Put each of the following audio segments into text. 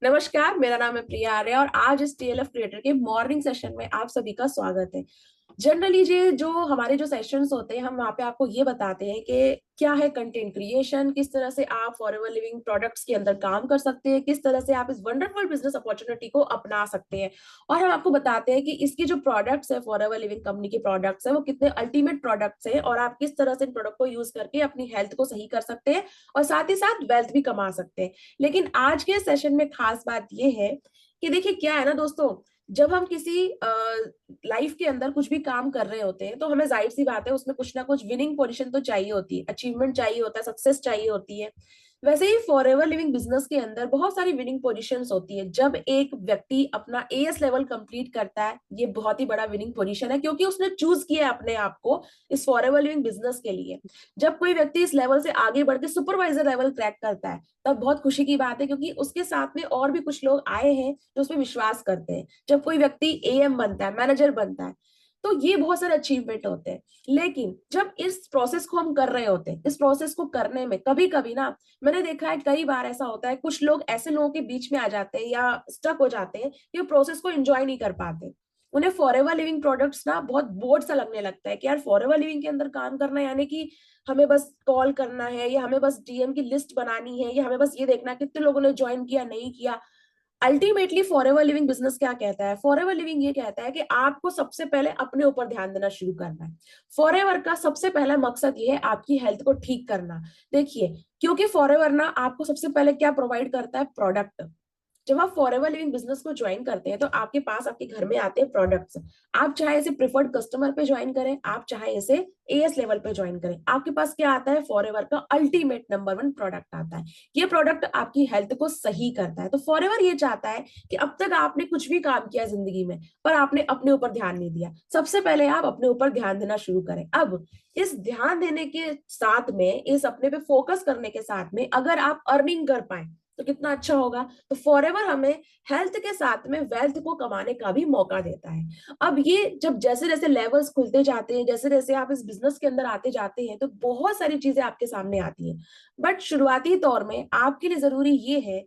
नमस्कार, मेरा नाम है प्रिया आर्य और आज इस टीएलएफ क्रिएटर के मॉर्निंग सेशन में आप सभी का स्वागत है। जनरली ये जो हमारे जो सेशंस होते हैं, हम वहाँ पे आपको ये बताते हैं कि क्या है कंटेंट क्रिएशन, किस तरह से आप फॉरएवर लिविंग प्रोडक्ट्स के अंदर काम कर सकते हैं, किस तरह से आप इस वंडरफुल बिजनेस अपॉर्चुनिटी को अपना सकते हैं। और हम आपको बताते हैं कि इसकी जो प्रोडक्ट्स है, फॉरएवर लिविंग कंपनी के प्रोडक्ट्स है, वो कितने अल्टीमेट प्रोडक्ट्स हैं और आप किस तरह से इन प्रोडक्ट को यूज करके अपनी हेल्थ को सही कर सकते हैं और साथ ही साथ वेल्थ भी कमा सकते हैं। लेकिन आज के सेशन में खास बात ये है कि देखिए क्या है ना दोस्तों, जब हम किसी लाइफ के अंदर कुछ भी काम कर रहे होते हैं तो हमें जाहिर सी बात है उसमें कुछ ना कुछ विनिंग पोजीशन तो चाहिए होती है, अचीवमेंट चाहिए होता है, सक्सेस चाहिए होती है। वैसे ही फॉरएवर लिविंग बिजनेस के अंदर बहुत सारी विनिंग पोजीशंस होती है। जब एक व्यक्ति अपना एएस लेवल कंप्लीट करता है, ये बहुत ही बड़ा विनिंग पोजीशन है क्योंकि उसने चूज किया है अपने आप को इस फॉरएवर लिविंग बिजनेस के लिए। जब कोई व्यक्ति इस लेवल से आगे बढ़ के सुपरवाइजर लेवल क्रैक करता है, तब बहुत खुशी की बात है क्योंकि उसके साथ में और भी कुछ लोग आए हैं जो उस पर विश्वास करते हैं। जब कोई व्यक्ति एएम बनता है, मैनेजर बनता है, तो ये बहुत सारे अचीवमेंट होते हैं। लेकिन जब इस प्रोसेस को हम कर रहे होते हैं, इस प्रोसेस को करने में कभी कभी ना, मैंने देखा है कई बार ऐसा होता है, कुछ लोग ऐसे लोगों के बीच में आ जाते हैं या स्टक हो जाते हैं कि वो प्रोसेस को एंजॉय नहीं कर पाते। उन्हें फॉरएवर लिविंग प्रोडक्ट्स ना बहुत बोझ सा लगने लगता है कि यार फॉरएवर लिविंग के अंदर काम करना यानी कि हमें बस कॉल करना है या हमें बस डीएम की लिस्ट बनानी है या हमें बस ये देखना है कितने लोगों ने ज्वाइन किया नहीं किया। अल्टीमेटली फॉरएवर लिविंग बिजनेस क्या कहता है? फॉरएवर लिविंग ये कहता है कि आपको सबसे पहले अपने ऊपर ध्यान देना शुरू करना है। फॉरएवर का सबसे पहला मकसद ये है आपकी हेल्थ को ठीक करना। देखिए, क्योंकि फॉरएवर ना आपको सबसे पहले क्या प्रोवाइड करता है? प्रोडक्ट। जब आप फॉरएवर लिविंग बिजनेस को ज्वाइन करते हैं तो आपके पास आपके घर में आते हैं प्रोडक्ट्स। आप चाहे इसे प्रिफर्ड कस्टमर पे ज्वाइन करें, आप चाहे इसे एएस लेवल पे ज्वाइन करें, आपके पास क्या आता है? फॉरएवर का अल्टीमेट नंबर वन प्रोडक्ट आता है। ये प्रोडक्ट आपकी हेल्थ को सही करता है। तो फॉरएवर ये चाहता है कि अब तक आपने कुछ भी काम किया जिंदगी में, पर आपने अपने ऊपर ध्यान नहीं दिया। सबसे पहले आप अपने ऊपर ध्यान देना शुरू करें। अब इस ध्यान देने के साथ में, इस अपने पे फोकस करने के साथ में, अगर आप अर्निंग कर पाए तो कितना अच्छा होगा। तो फॉरएवर हमें हेल्थ के साथ में वेल्थ को कमाने का भी मौका देता है। अब ये जब जैसे जैसे लेवल्स खुलते जाते हैं, जैसे जैसे आप इस बिजनेस के अंदर आते जाते हैं, तो बहुत सारी चीजें आपके सामने आती हैं। बट शुरुआती तौर में आपके लिए जरूरी ये है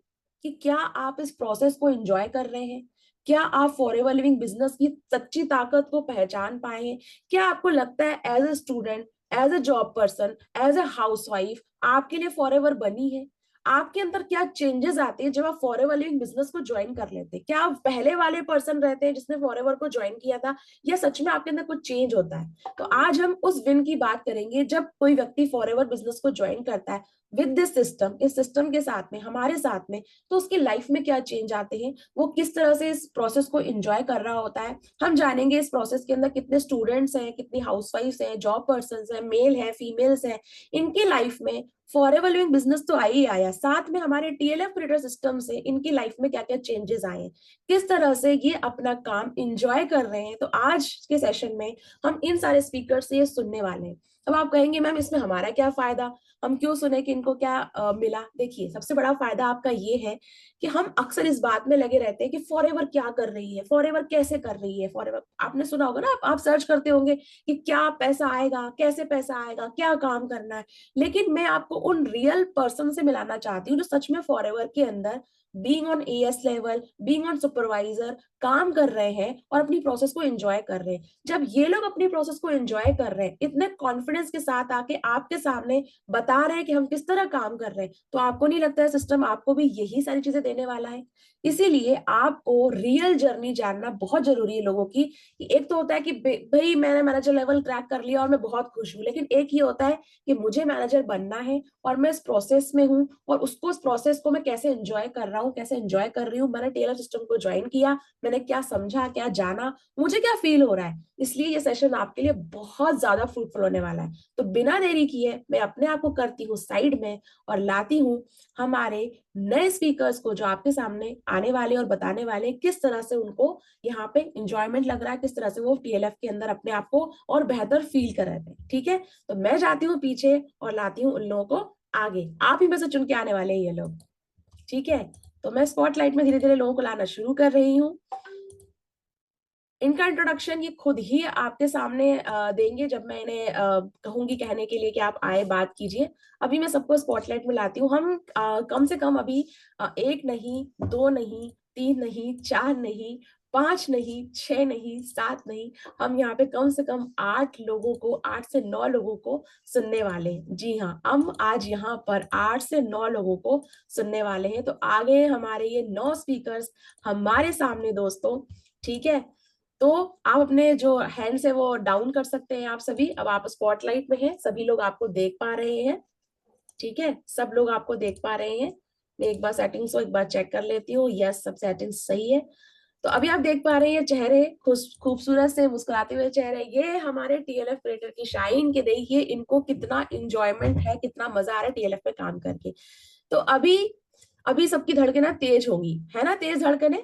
कि क्या आप इस प्रोसेस को एंजॉय कर रहे हैं? क्या आप फॉरएवर लिविंग बिजनेस की सच्ची ताकत को पहचान पाए हैं? क्या आपको लगता है as a student, as a job person, as a housewife आपके लिए फॉरएवर बनी है? आपके अंदर क्या चेंजेस आते हैं जब आप फॉरएवर लिविंग बिजनेस को ज्वाइन कर लेते हैं? क्या आप पहले वाले पर्सन रहते हैं जिसने फॉरएवर को ज्वाइन किया था, या सच में आपके अंदर कुछ चेंज होता है? तो आज हम उस विन की बात करेंगे जब कोई व्यक्ति फॉरएवर बिजनेस को ज्वाइन करता है विद दिस सिस्टम, इस सिस्टम के साथ में, हमारे साथ में, तो उसकी लाइफ में क्या चेंज आते हैं, वो किस तरह से इस प्रोसेस को एंजॉय कर रहा होता है। हम जानेंगे इस प्रोसेस के अंदर कितने स्टूडेंट्स हैं, कितनी हाउसवाइफ्स हैं, जॉब पर्सन हैं, मेल है, फीमेल्स हैं, इनकी लाइफ में फॉरएवर लिविंग बिजनेस तो आ ही आया, साथ में हमारे टीएलएफ क्रिएटर सिस्टम से इनकी लाइफ में क्या क्या चेंजेस आए हैं, किस तरह से ये अपना काम एंजॉय कर रहे हैं। तो आज के सेशन में हम इन सारे स्पीकर से ये सुनने वाले हैं। अब आप कहेंगे मैम इसमें हमारा क्या फायदा, हम क्यों सुने कि इनको क्या मिला? देखिए, सबसे बड़ा फायदा आपका ये है कि हम अक्सर इस बात में लगे रहते हैं कि फॉरएवर क्या कर रही है, फॉरएवर कैसे कर रही है। फॉरएवर आपने सुना होगा ना, आप सर्च करते होंगे कि क्या पैसा आएगा, कैसे पैसा आएगा, क्या काम करना है। लेकिन मैं आपको उन रियल पर्सन से मिलाना चाहती हूँ जो सच में फॉरएवर के अंदर being on as level, being on supervisor काम कर रहे हैं और अपनी प्रोसेस को एंजॉय कर रहे हैं। जब ये लोग अपनी प्रोसेस को एंजॉय कर रहे हैं, इतने कॉन्फिडेंस के साथ आके आपके सामने बता रहे हैं कि हम किस तरह काम कर रहे हैं, तो आपको नहीं लगता है सिस्टम आपको भी यही सारी चीजें देने वाला है? इसीलिए आपको रियल जर्नी जानना बहुत जरूरी है लोगों की। कि एक तो होता है कि भाई मैंने मैनेजर लेवल क्रैक कर लिया और मैं बहुत खुश हूँ, लेकिन एक ही होता है कि मुझे मैनेजर बनना है और मैं इस प्रोसेस में हूँ और उसको, इस प्रोसेस को मैं कैसे एंजॉय कर रहा हूँ, कैसे एंजॉय कर रही हूँ। मैंने टेलर सिस्टम को ज्वाइन किया, मैंने क्या समझा, क्या जाना, मुझे क्या फील हो रहा है। इसलिए ये सेशन आपके लिए बहुत ज्यादा फ्रूटफुल होने वाला है। तो बिना देरी किए मैं अपने आप को करती हूँ साइड में और लाती हूँ हमारे नए स्पीकर्स को जो आपके सामने आने वाले और बताने वाले किस तरह से उनको यहाँ पे इंजॉयमेंट लग रहा है, किस तरह से वो टीएलएफ के अंदर अपने आप को और बेहतर फील कर रहे थे। ठीक है, तो मैं जाती हूँ पीछे और लाती हूँ उन लोगों को आगे। आप ही में से चुन के आने वाले हैं ये लोग। ठीक है, तो मैं स्पॉटलाइट में धीरे धीरे लोगों को लाना शुरू कर रही हूँ। इनका इंट्रोडक्शन ये खुद ही आपके सामने देंगे जब मैं इन्हें कहूंगी कहने के लिए कि आप आए बात कीजिए। अभी मैं सबको स्पॉटलाइट में लाती हूँ। हम कम से कम अभी एक नहीं, दो नहीं, तीन नहीं, चार नहीं, पांच नहीं, छह नहीं, सात नहीं, हम यहाँ पे कम से कम 8 लोगों को, 8 से 9 लोगों को सुनने वाले हैं। जी हाँ, हम आज यहाँ पर 8 से 9 लोगों को सुनने वाले हैं। तो आगे हमारे ये 9 स्पीकर्स हमारे सामने दोस्तों, ठीक है। तो आप अपने जो हैंड्स है वो डाउन कर सकते हैं आप सभी। अब आप स्पॉटलाइट में हैं, सभी लोग आपको देख पा रहे हैं, ठीक है, सब लोग आपको देख पा रहे हैं। मैं एक बार सेटिंग्स को एक बार चेक कर लेती हूँ। यस, सब सेटिंग्स सही है। तो अभी आप देख पा रहे हैं चेहरे, खूबसूरत से मुस्कुराते हुए चेहरे, ये हमारे टीएलएफ क्रिएटर की शाइन के। देखिए इनको कितना इंजॉयमेंट है, कितना मजा आ रहा है टीएलएफ पे काम करके। तो अभी अभी सबकी धड़कनें तेज होंगी, है ना, तेज धड़कनें,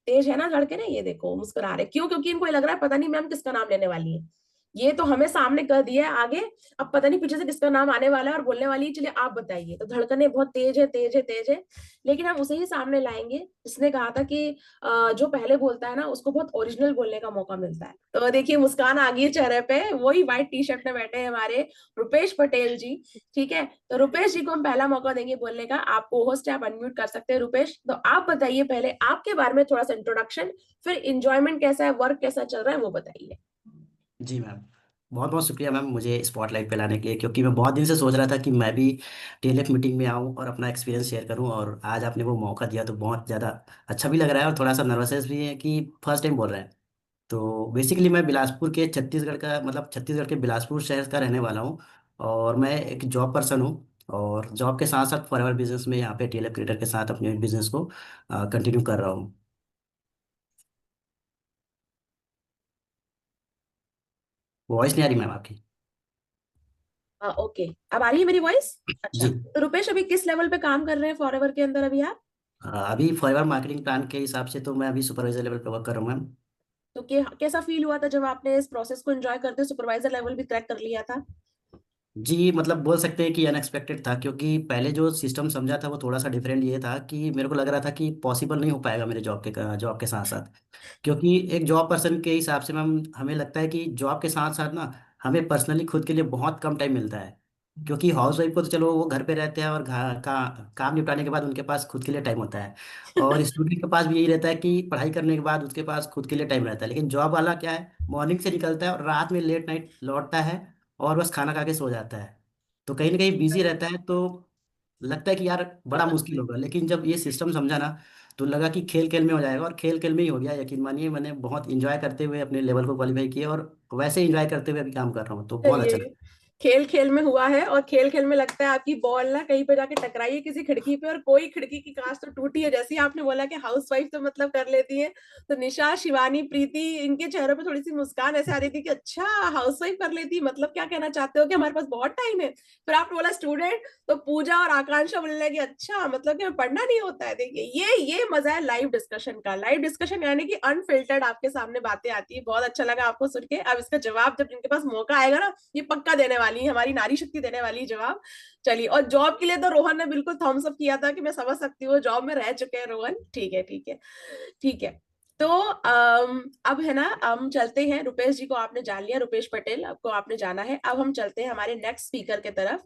तेज है ना धड़कनें। ये देखो मुस्कुरा रहे, क्यों? क्योंकि इनको ये लग रहा है पता नहीं मैम किसका नाम लेने वाली है। ये तो हमें सामने कर दिया है आगे, अब पता नहीं पीछे से किसका नाम आने वाला है और बोलने वाली है, चलिए आप बताइए। तो धड़कनें बहुत तेज है, तेज है, तेज है, लेकिन हम उसे ही सामने लाएंगे जिसने कहा था कि जो पहले बोलता है ना उसको बहुत ओरिजिनल बोलने का मौका मिलता है। तो देखिए मुस्कान आ गई है चेहरे पे, वही व्हाइट टी शर्ट में बैठे हैं हमारे रुपेश पटेल जी, ठीक है। तो रुपेश जी को हम पहला मौका देंगे बोलने का। आप होस्ट है, आप अनम्यूट कर सकते हैं रुपेश। तो आप बताइए पहले आपके बारे में थोड़ा सा इंट्रोडक्शन, फिर इंजॉयमेंट कैसा है, वर्क कैसा चल रहा है वो बताइए। जी मैम, बहुत बहुत शुक्रिया मैम मुझे स्पॉटलाइट पे लाने के लिए, क्योंकि मैं बहुत दिन से सोच रहा था कि मैं भी टीएलएफ मीटिंग में आऊं और अपना एक्सपीरियंस शेयर करूं, और आज आपने वो मौका दिया तो बहुत ज़्यादा अच्छा भी लग रहा है और थोड़ा सा नर्वसनेस भी है कि फर्स्ट टाइम बोल रहे हैं। तो बेसिकली मैं बिलासपुर के छत्तीसगढ़ का, मतलब छत्तीसगढ़ के बिलासपुर शहर का रहने वाला हूं, और मैं एक जॉब पर्सन हूं। और जॉब के साथ साथ फॉरएवर बिजनेस में यहाँ पे टीएलएफ क्रिएटर के साथ अपने बिजनेस को कंटिन्यू कर रहा हूँ। वॉइस नहीं आ रही मैम आपकी? ओके, अब आ रही है मेरी वॉइस? अच्छा, जी। तो रुपेश अभी किस लेवल पे काम कर रहे हैं फॉरएवर के अंदर अभी आप? अभी फॉरएवर मार्केटिंग प्लान के हिसाब से तो मैं अभी सुपरवाइजर लेवल पे वर्क कर रहा हूँ मैम। तो कैसा फील हुआ था जब आपने इस प्रोसेस को एंजॉय करते सुपरवाइजर लेवल भी क्रैक कर लिया था? जी, मतलब बोल सकते हैं कि अनएक्सपेक्टेड था, क्योंकि पहले जो सिस्टम समझा था वो थोड़ा सा डिफरेंट ये था कि मेरे को लग रहा था कि पॉसिबल नहीं हो पाएगा मेरे जॉब के साथ साथ। क्योंकि एक जॉब पर्सन के हिसाब से मैम हमें लगता है कि जॉब के साथ साथ ना हमें पर्सनली खुद के लिए बहुत कम टाइम मिलता है। क्योंकि हाउस वाइफ को तो चलो वो घर पे रहते हैं और काम निपटाने के बाद उनके पास खुद के लिए टाइम होता है, और स्टूडेंट के पास भी यही रहता है कि पढ़ाई करने के बाद उसके पास खुद के लिए टाइम रहता है। लेकिन जॉब वाला क्या है, मॉर्निंग से निकलता है और रात में लेट नाइट लौटता है और बस खाना खा के सो जाता है। तो कहीं ना कहीं बिजी रहता है, तो लगता है कि यार बड़ा मुश्किल होगा। लेकिन जब ये सिस्टम समझा ना तो लगा कि खेल खेल में हो जाएगा, और खेल खेल में ही हो गया। यकीन मानिए मैंने बहुत इंजॉय करते हुए अपने लेवल को क्वालिफाई किया, और वैसे इंजॉय करते हुए अभी काम कर रहा हूँ, तो बहुत अच्छा चलिए, खेल खेल में हुआ है, और खेल खेल में लगता है आपकी बॉल ना कहीं पे जाके टकराई है किसी खिड़की पे, और कोई खिड़की की कांच तो टूटी है। जैसे ही आपने बोला कि हाउस वाइफ तो मतलब कर लेती है, तो निशा, शिवानी, प्रीति, इनके चेहरों पे थोड़ी सी मुस्कान ऐसे आ रही थी कि अच्छा हाउस वाइफ कर लेती, मतलब क्या कहना चाहते हो कि हमारे पास बहुत टाइम है। फिर आपने बोला स्टूडेंट, तो पूजा और आकांक्षा बोलने लगी अच्छा मतलब कि पढ़ना नहीं होता है। देखिए ये मजा है लाइव डिस्कशन का। लाइव डिस्कशन यानी कि अनफिल्टर्ड आपके सामने बातें आती है। बहुत अच्छा लगा आपको सुन के। अब इसका जवाब जब इनके पास मौका आएगा ना, ये पक्का देने वाली है, हमारी नारी शक्ति देने वाली है जवाब। चलिए, और जॉब के लिए तो रोहन ने बिल्कुल थम्स अप किया था कि मैं समझ सकती हूँ, जॉब में रह चुके हैं रोहन। ठीक है, ठीक है, ठीक है। तो अब है ना, हम चलते हैं। रुपेश जी को आपने जान लिया, रुपेश पटेल आपको आपने जाना है। अब हम चलते हैं हमारे नेक्स्ट स्पीकर की तरफ,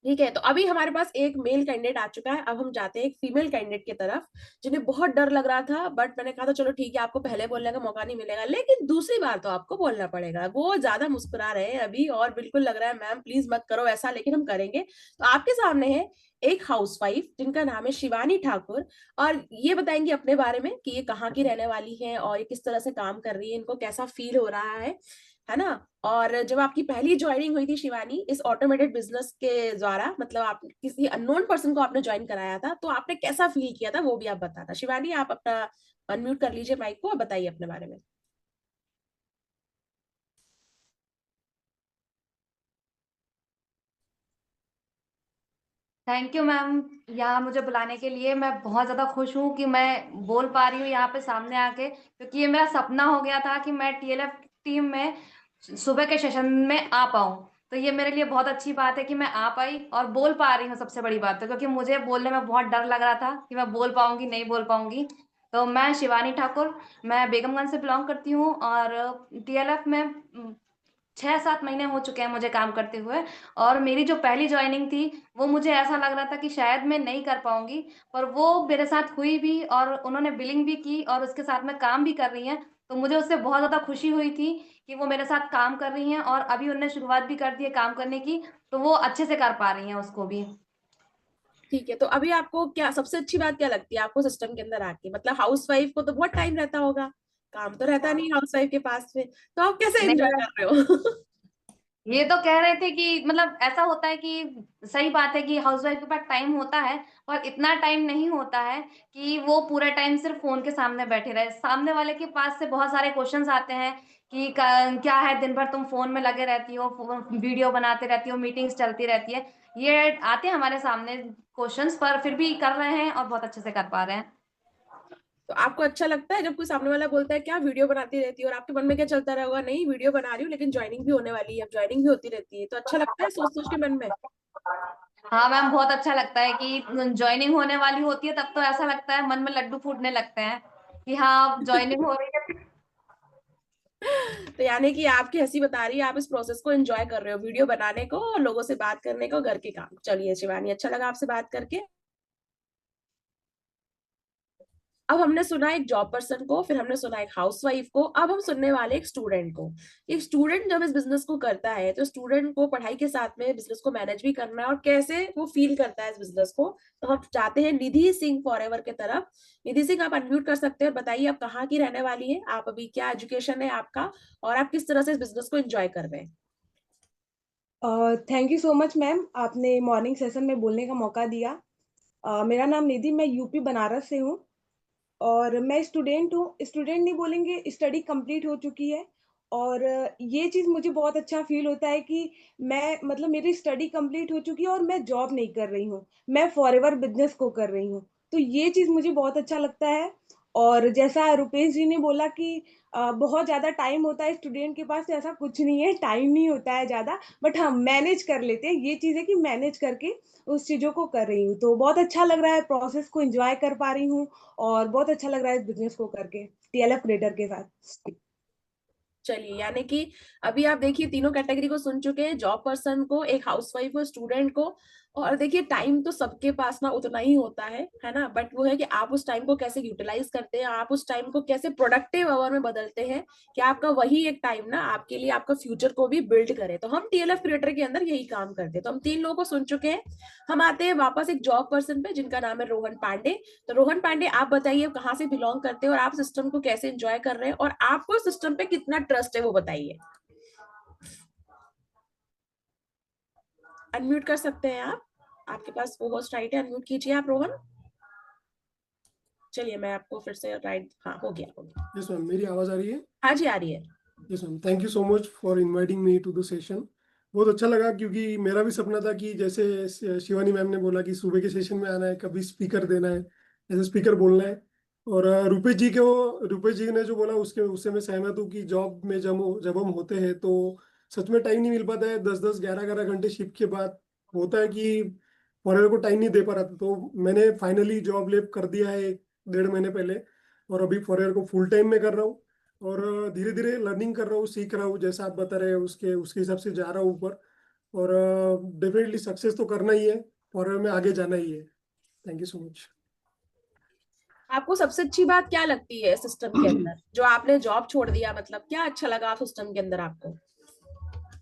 ठीक है। तो अभी हमारे पास एक मेल कैंडिडेट आ चुका है, अब हम जाते हैं एक फीमेल कैंडिडेट की तरफ, जिन्हें बहुत डर लग रहा था। बट मैंने कहा था चलो ठीक है, आपको पहले बोलने का मौका नहीं मिलेगा, लेकिन दूसरी बार तो आपको बोलना पड़ेगा। वो ज्यादा मुस्कुरा रहे हैं अभी, और बिल्कुल लग रहा है मैम प्लीज मत करो ऐसा, लेकिन हम करेंगे। तो आपके सामने है एक हाउसवाइफ जिनका नाम है शिवानी ठाकुर, और ये बताएंगे अपने बारे में कि ये कहाँ की रहने वाली है और ये किस तरह से काम कर रही है, इनको कैसा फील हो रहा है ना। और जब आपकी पहली ज्वाइनिंग हुई थी शिवानी इस ऑटोमेटेड बिजनेस के द्वारा, मतलब आप किसी अननोन पर्सन को आपने ज्वाइन कराया था, तो आपने कैसा फील किया था वो भी आप बताना। शिवानी, आप अपना अनम्यूट कर लीजिए माइक को और बताइए अपने बारे में। थैंक यू मैम, यहाँ मुझे बुलाने के लिए। मैं बहुत ज़्यादा खुश हूँ कि मैं बोल पा रही हूँ यहाँ पे सामने आके, क्योंकि ये मेरा सपना हो गया था कि मैं टीएलएफ टीम में सुबह के सेशन में आ पाऊँ। तो ये मेरे लिए बहुत अच्छी बात है कि मैं आ पाई और बोल पा रही हूँ। सबसे बड़ी बात तो क्योंकि मुझे बोलने में बहुत डर लग रहा था कि मैं बोल पाऊंगी नहीं बोल पाऊंगी। तो मैं शिवानी ठाकुर, मैं बेगमगंज से बिलोंग करती हूँ और टीएलएफ में 6-7 महीने हो चुके हैं मुझे काम करते हुए। और मेरी जो पहली जॉइनिंग थी, वो मुझे ऐसा लग रहा था कि शायद मैं नहीं कर पाऊँगी, पर वो मेरे साथ हुई भी और उन्होंने बिलिंग भी की और उसके साथ में काम भी कर रही हैं। तो मुझे उससे बहुत ज़्यादा खुशी हुई थी कि वो मेरे साथ काम कर रही हैं और अभी उन्होंने शुरुआत भी कर दी है काम करने की, तो वो अच्छे से कर पा रही हैं उसको भी। ठीक है, तो अभी आपको क्या सबसे अच्छी बात क्या लगती है आपको सिस्टम के अंदर आके? मतलब हाउसवाइफ को तो बहुत टाइम रहता होगा, काम तो रहता नहीं हाउसवाइफ के पास में, तो आप कैसे नहीं, एंजॉय कर रहे हो? ये तो कह रहे थे कि मतलब ऐसा होता है कि सही बात है कि हाउसवाइफ के पास टाइम होता है, पर इतना टाइम नहीं होता है कि वो पूरा टाइम सिर्फ फोन के सामने बैठे रहे। सामने वाले के पास से बहुत सारे क्वेश्चंस आते हैं कि क्या है दिन भर तुम फोन में लगे रहती हो, वीडियो बनाते रहती हो, मीटिंग्स चलती रहती है। ये आते हैं हमारे सामने क्वेश्चंस, पर फिर भी कर रहे हैं और बहुत अच्छे से कर पा रहे हैं। तो आपको अच्छा लगता है जब कोई सामने वाला बोलता है क्या वीडियो बनाती रहती है, और आपके मन में क्या चलता रहेगा, नहीं वीडियो बना रही हूँ लेकिन ज्वाइनिंग भी होने वाली है, अब ज्वाइनिंग भी होती रहती है, तो अच्छा लगता है सोच सोच के मन में? हाँ मैम, बहुत अच्छा लगता है कि ज्वाइनिंग होने वाली होती है, तब तो ऐसा लगता है मन में लड्डू फूटने लगते हैं कि हाँ ज्वाइनिंग हो रही है। तो यानी कि आपकी हंसी बता रही है आप इस प्रोसेस को एंजॉय कर रहे हो, वीडियो बनाने को और लोगों से बात करने को, घर के काम। चलिए शिवानी, अच्छा लगा आपसे बात करके। अब हमने सुना एक जॉब पर्सन को, फिर हमने सुना एक हाउसवाइफ को, अब हम सुनने वाले एक स्टूडेंट को। एक स्टूडेंट जब इस बिजनेस को करता है तो स्टूडेंट को पढ़ाई के साथ में बिजनेस को मैनेज भी करना है और कैसे वो फील करता है इस बिजनेस को। तो हम चाहते हैं निधि सिंह फॉरएवर के तरफ। निधि सिंह, आप अनम्यूट कर सकते हैं और बताइए आप कहाँ की रहने वाली है, आप अभी क्या एजुकेशन है आपका, और आप किस तरह से इस बिजनेस को एंजॉय कर रहे हैं? Thank you so much ma'am, आपने मॉर्निंग सेशन में बोलने का मौका दिया। मेरा नाम निधि, मैं यूपी बनारस से हूँ और मैं स्टूडेंट हूँ। स्टूडेंट नहीं बोलेंगे, स्टडी कंप्लीट हो चुकी है। और ये चीज़ मुझे बहुत अच्छा फील होता है कि मैं मतलब मेरी स्टडी कंप्लीट हो चुकी है और मैं जॉब नहीं कर रही हूँ, मैं फॉरएवर बिजनेस को कर रही हूँ। तो ये चीज़ मुझे बहुत अच्छा लगता है। और जैसा रुपेश जी ने बोला कि बहुत ज़्यादा टाइम होता है स्टूडेंट के पास, तो ऐसा कुछ नहीं है, टाइम नहीं होता है ज़्यादा, बट हाँ मैनेज कर लेते हैं। ये चीज़ है कि मैनेज करके उस चीज़ों को कर रही हूँ, तो बहुत अच्छा लग रहा है, प्रोसेस को एंजॉय कर पा रही हूँ और बहुत अच्छा लग रहा है इस बिजनेस को करके टीएलएफ रेडर के साथ। चलिए, यानी कि अभी आप देखिए तीनों कैटेगरी को सुन चुके हैं, जॉब पर्सन को, एक हाउसवाइफ को, स्टूडेंट को। और देखिए टाइम तो सबके पास ना उतना ही होता है ना, बट वो है कि आप उस टाइम को कैसे यूटिलाइज करते हैं, आप उस टाइम को कैसे प्रोडक्टिव आवर में बदलते हैं कि आपका वही एक टाइम ना आपके लिए आपका फ्यूचर को भी बिल्ड करे। तो हम टीएलएफ क्रिएटर के अंदर यही काम करते हैं। तो हम 3 लोगों को सुन चुके हैं, हम आते हैं वापस एक जॉब पर्सन पे जिनका नाम है रोहन पांडे। तो रोहन पांडे, आप बताइए कहाँ से बिलोंग करते हैं और आप सिस्टम को कैसे एंजॉय कर रहे हैं और आपको सिस्टम पे कितना ट्रस्ट है वो बताइए। अनम्यूट कर सकते हैं आप, आपके पास वो होस्ट राइट है, अनम्यूट कीजिए आप रोहन। चलिए मैं आपको फिर से राइट, हाँ हो गया हो गया। यस मैम, मेरी आवाज आ रही है? हाँ जी आ रही है। Yes ma'am, thank you so much for inviting me to the session. बहुत अच्छा लगा क्योंकि मेरा भी सपना था कि जैसे शिवानी मैम ने बोला कि सुबह के सेशन में आना है, कभी स्पीकर देना है, ऐसे स्पीकर बोलना है। और रुपेश जी ने जो बोला उससे मैं सहमत हूँ कि जॉब में जब हम होते हैं तो सच में टाइम नहीं मिल पाता है। 10-10 11-11 घंटे शिफ्ट के बाद होता है कि फॉरएवर को टाइम नहीं दे पा रहा था। तो मैंने फाइनली जॉब लेप कर दिया है 1.5 महीने पहले, और अभी फॉरएवर को फुल टाइम में कर रहा हूँ। और धीरे धीरे लर्निंग कर रहा हूँ, सीख रहा हूँ, जैसा आप बता रहे हैं उसके हिसाब से जा रहा हूँ ऊपर। और डेफिनेटली सक्सेस तो करना ही है, फॉरएवर में आगे जाना ही है। Thank you so much. आपको सबसे अच्छी बात क्या लगती है सिस्टम के अंदर, जो आपने जॉब छोड़ दिया, मतलब क्या अच्छा लगा सिस्टम के अंदर आपको?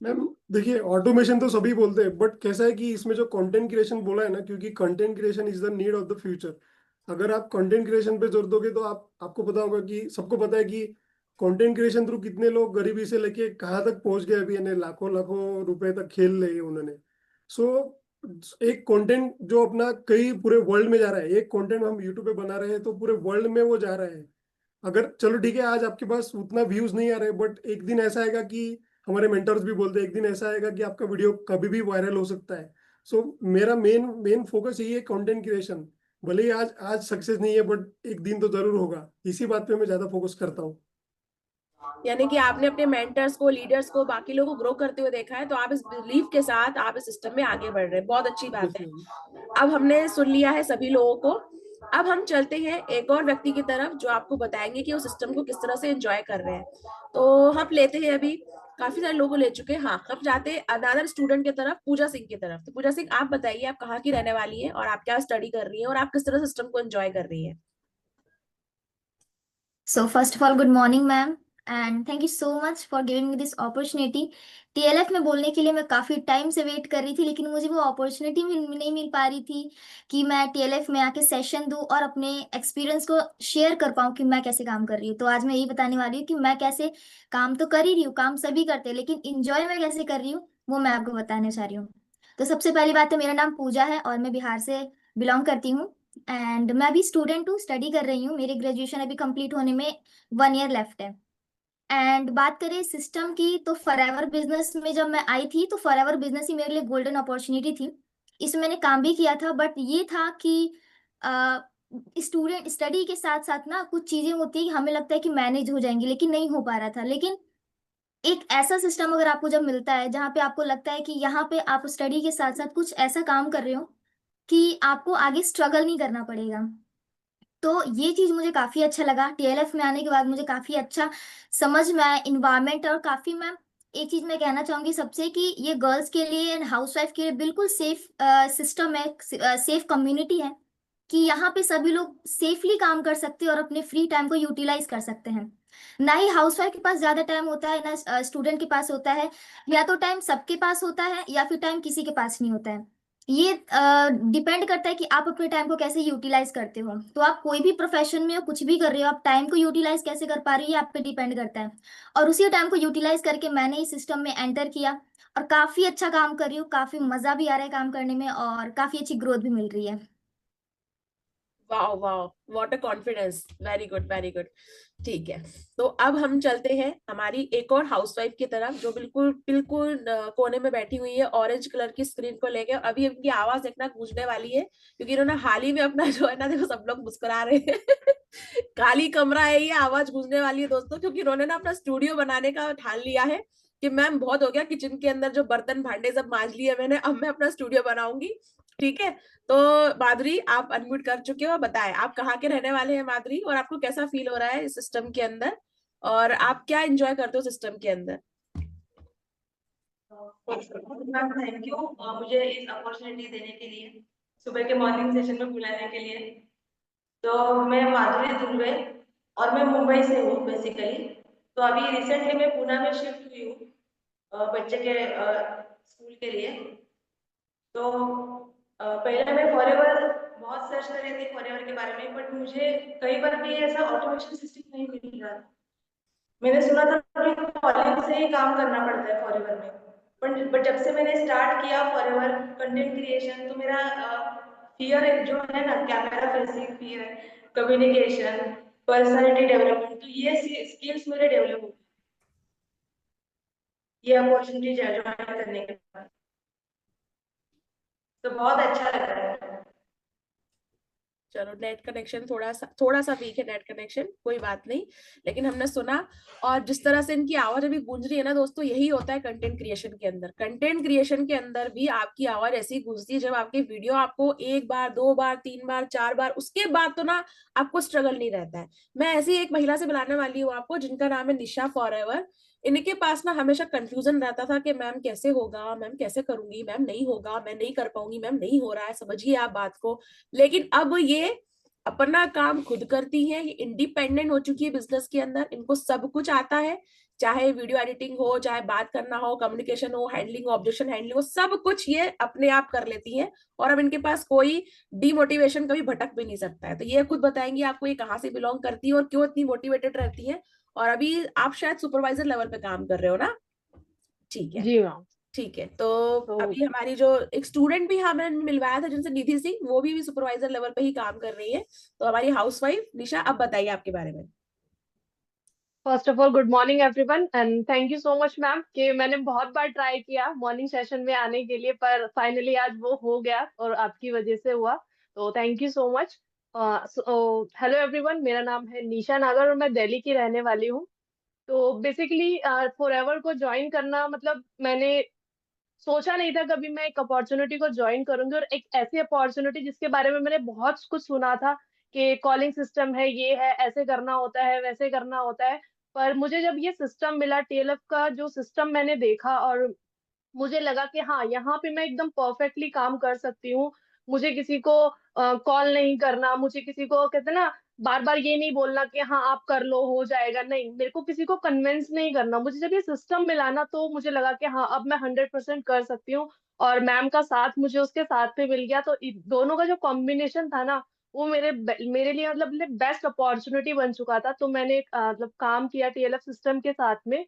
मैम देखिए, ऑटोमेशन तो सभी बोलते हैं, बट कैसा है कि इसमें जो कंटेंट क्रिएशन बोला है ना, क्योंकि content creation is the need of the future. अगर आप कंटेंट क्रिएशन पे जोर दोगे तो आपको पता होगा कि सबको पता है कि कंटेंट क्रिएशन थ्रू कितने लोग गरीबी से लेके कहाँ तक पहुंच गए अभी, यानी लाखों लाखों रुपए तक खेल लिए उन्होंने। सो एक कंटेंट जो अपना कई पूरे वर्ल्ड में जा रहा है, एक कंटेंट हम यूट्यूब पे बना रहे हैं तो पूरे वर्ल्ड में वो जा रहा है। अगर चलो ठीक है, आज आपके पास उतना व्यूज नहीं आ रहे, बट एक दिन ऐसा आएगा कि हमारे मेंटर्स भी बोलते हैं एक दिन ऐसा आएगा कि आपका वीडियो कभी भी वायरल हो सकता है। सो मेरा मेन मेन फोकस यही है, कंटेंट क्रिएशन। भले ही आज आज सक्सेस नहीं है, बट एक दिन तो जरूर होगा। इसी बात पे मैं ज्यादा फोकस करता हूँ। यानी कि आपने अपने मेंटर्स को, लीडर्स को, बाकी लोगों को ग्रो करते हुए देखा है, तो आप इस बिलीफ के साथ आप इस सिस्टम में आगे बढ़ रहे हैं, बहुत अच्छी बात यस है। मैम। अब हमने सुन लिया है सभी लोगों को, अब हम चलते हैं एक और व्यक्ति की तरफ जो आपको बताएंगे कि वो सिस्टम को किस तरह से एंजॉय कर रहे हैं। तो हम लेते हैं अभी, काफी सारे लोगों को ले चुके हैं। हाँ, हम जाते हैं अनदर स्टूडेंट की तरफ, पूजा सिंह की तरफ। तो पूजा सिंह, आप बताइए आप कहाँ की रहने वाली है और आप क्या स्टडी कर रही है और आप किस तरह सिस्टम को एंजॉय कर रही है। So first of all, good morning, ma'am, and thank you so much for giving me this opportunity. TLF में बोलने के लिए मैं काफ़ी टाइम से वेट कर रही थी, लेकिन मुझे वो अपॉर्चुनिटी नहीं मिल पा रही थी कि मैं TLF में आके सेशन दूँ और अपने एक्सपीरियंस को शेयर कर पाऊँ कि मैं कैसे काम कर रही हूँ। तो आज मैं यही बताने वाली हूँ कि मैं कैसे काम तो कर ही रही हूँ, काम सभी करते हैं, लेकिन इंजॉय मैं कैसे कर रही हूँ वो मैं आपको बताने चाह रही हूँ। तो सबसे पहली बात है, मेरा नाम पूजा है और मैं बिहार से बिलोंग करती हूँ। एंड मैं अभी स्टूडेंट हूँ, स्टडी कर रही हूँ। मेरी ग्रेजुएशन अभी कंप्लीट होने में 1 ईयर लेफ्ट है। एंड बात करें सिस्टम की, तो फॉरएवर बिजनेस में जब मैं आई थी तो फॉरएवर बिजनेस ही मेरे लिए गोल्डन अपॉर्चुनिटी थी। इसमें मैंने काम भी किया था, बट ये था कि स्टूडेंट स्टडी के साथ साथ ना कुछ चीजें होती है कि हमें लगता है कि मैनेज हो जाएंगी, लेकिन नहीं हो पा रहा था। लेकिन एक ऐसा सिस्टम अगर आपको जब मिलता है जहाँ पे आपको लगता है कि यहाँ पे आप स्टडी के साथ साथ कुछ ऐसा काम कर रहे हो कि आपको आगे स्ट्रगल नहीं करना पड़ेगा, तो ये चीज मुझे काफी अच्छा लगा। TLF में आने के बाद मुझे काफी अच्छा समझ में आया इन्वायरमेंट। और काफी मैं एक चीज मैं कहना चाहूंगी सबसे कि ये गर्ल्स के लिए एंड हाउसवाइफ के लिए बिल्कुल सेफ सिस्टम है, सेफ कम्युनिटी है कि यहाँ पे सभी लोग सेफली काम कर सकते हैं और अपने फ्री टाइम को यूटिलाइज कर सकते हैं। ना ही हाउसवाइफ के पास ज्यादा टाइम होता है, ना स्टूडेंट के पास होता है। या तो टाइम सबके पास होता है या फिर टाइम किसी के पास नहीं होता है। ये डिपेंड करता है कि आप अपने टाइम को कैसे यूटिलाइज करते हो। तो आप कोई भी प्रोफेशन में हो, कुछ भी कर रहे हो, आप टाइम को यूटिलाइज कैसे कर पा रही हो ये आप पे डिपेंड करता है। और उसी टाइम को यूटिलाइज करके मैंने इस सिस्टम में एंटर किया और काफी अच्छा काम कर रही हूँ, काफी मजा भी आ रहा है काम करने में और काफी अच्छी ग्रोथ भी मिल रही है। Wow wow, what a confidence, very good very good. ठीक है, तो अब हम चलते हैं हमारी एक और हाउसवाइफ की तरफ जो बिल्कुल बिल्कुल कोने में बैठी हुई है ऑरेंज कलर की स्क्रीन को लेके। अभी इनकी आवाज देखना गूंजने वाली है क्योंकि इन्होंने हाल ही में अपना जो है ना, देखो सब लोग मुस्कुरा रहे हैं खाली कमरा है, ये आवाज गूंजने वाली है दोस्तों, क्योंकि इन्होंने ना अपना स्टूडियो बनाने का ठान लिया है कि मैम बहुत हो गया किचन के अंदर जो बर्तन भांडे सब मांज लिए मैंने, अब मैं अपना स्टूडियो बनाऊंगी। ठीक है, तो माधुरी आप अनम्यूट कर चुके हो, बताएं आप कहाँ के रहने वाले हैं माधुरी, और आपको कैसा फील हो रहा है इस सिस्टम के अंदर और आप क्या एंजॉय करते हो सिस्टम के अंदर। मैम थैंक यू मुझे इस अपॉर्चुनिटी देने के लिए, सुबह के मॉर्निंग सेशन में बुलाने के लिए। तो मैं माधुरी धुर्वे और मैं मुंबई से हूँ बेसिकली। तो अभी रिसेंटली मैं पुणे में शिफ्ट हुई हूँ बच्चे के स्कूल के लिए। तो पहले मैं फॉरएवर बहुत सर्च कर रही थी फॉरएवर के बारे में, बट मुझे कई बार भी ऐसा ऑटोमेशन सिस्टम नहीं मिल रहा। मैंने सुना था कि कॉलिंग से ही काम करना पड़ता है फॉरएवर में, बट जब से मैंने स्टार्ट किया फॉरएवर कंटेंट क्रिएशन, तो मेरा फियर जो है ना, camera facing fear, communication, personality development, तो ये स्किल्स मेरे डेवलप हो गए ये अपॉर्चुनिटी ज्वाइन करने के बाद। तो बहुत अच्छा लग रहा है। चलो, नेट कनेक्शन थोड़ा सा वीक है नेट कनेक्शन, कोई बात नहीं, लेकिन हमने सुना। और जिस तरह से इनकी आवाज अभी गूंज रही है ना दोस्तों, यही होता है कंटेंट क्रिएशन के अंदर। कंटेंट क्रिएशन के अंदर भी आपकी आवाज ऐसी गूंजती है जब आपकी वीडियो आपको 1 बार 2 बार 3 बार 4 बार, उसके बाद तो ना आपको स्ट्रगल नहीं रहता है। मैं ऐसी एक महिला से बुलाने वाली हूँ आपको जिनका नाम है निशा फॉरएवर। इनके पास ना हमेशा कंफ्यूजन रहता था कि मैम कैसे होगा, मैम कैसे करूंगी, मैम नहीं होगा, मैं नहीं कर पाऊंगी, मैम नहीं हो रहा है, समझिए आप बात को। लेकिन अब ये अपना काम खुद करती है, ये इंडिपेंडेंट हो चुकी है बिजनेस के अंदर, इनको सब कुछ आता है, चाहे वीडियो एडिटिंग हो, चाहे बात करना हो, कम्युनिकेशन हो, हैंडलिंग, ऑब्जेक्शन हैंडलिंग हो, सब कुछ ये अपने आप कर लेती हैं। और अब इनके पास कोई डिमोटिवेशन कभी भटक भी नहीं सकता है। तो ये खुद बताएंगी आपको ये कहाँ से बिलोंग करती है और क्यों इतनी मोटिवेटेड रहती है। और अभी आप शायद सुपरवाइजर लेवल पे काम कर रहे हो ना। ठीक है, जी मैम। ठीक है, तो तो अभी हमारी जो एक स्टूडेंट भी हमें मिलवाया था जिनसे, निधि सिंह, वो भी सुपरवाइजर लेवल पे ही काम कर रही है। तो हमारी हाउसवाइफ निशा, अब बताइए आपके बारे में। First of all good morning everyone and thank you so much ma'am कि मैंने बहुत बार ट्राई किया मॉर्निंग सेशन में आने के लिए, पर फाइनली आज वो हो गया और आपकी वजह से हुआ। तो thank you so much. Hello everyone, मेरा नाम है निशा नागर और मैं दिल्ली की रहने वाली हूँ। तो बेसिकली फॉरएवर को ज्वाइन करना, मतलब मैंने सोचा नहीं था कभी मैं एक अपॉर्चुनिटी को ज्वाइन करूंगी, और एक ऐसी अपॉर्चुनिटी जिसके बारे में मैंने बहुत कुछ सुना था कि कॉलिंग सिस्टम है, ये है, ऐसे करना होता है, वैसे करना होता है। पर मुझे जब ये सिस्टम मिला, टीएलएफ का जो सिस्टम मैंने देखा, और मुझे लगा कि हाँ, यहाँ पे मैं एकदम परफेक्टली काम कर सकती हूँ। मुझे किसी को कॉल नहीं करना, मुझे किसी को कहते हैं ना, बार बार ये नहीं बोलना कि हाँ आप कर लो, हो जाएगा, नहीं, मेरे को किसी को कन्विंस नहीं करना। मुझे जब ये सिस्टम मिला ना, तो मुझे लगा कि हाँ, अब मैं 100% कर सकती हूँ। और मैम का साथ मुझे उसके साथ में मिल गया, तो दोनों का जो कॉम्बिनेशन था ना, वो मेरे लिए मतलब बेस्ट अपॉर्चुनिटी बन चुका था। तो मैंने मतलब काम किया टीएलएफ सिस्टम के साथ में।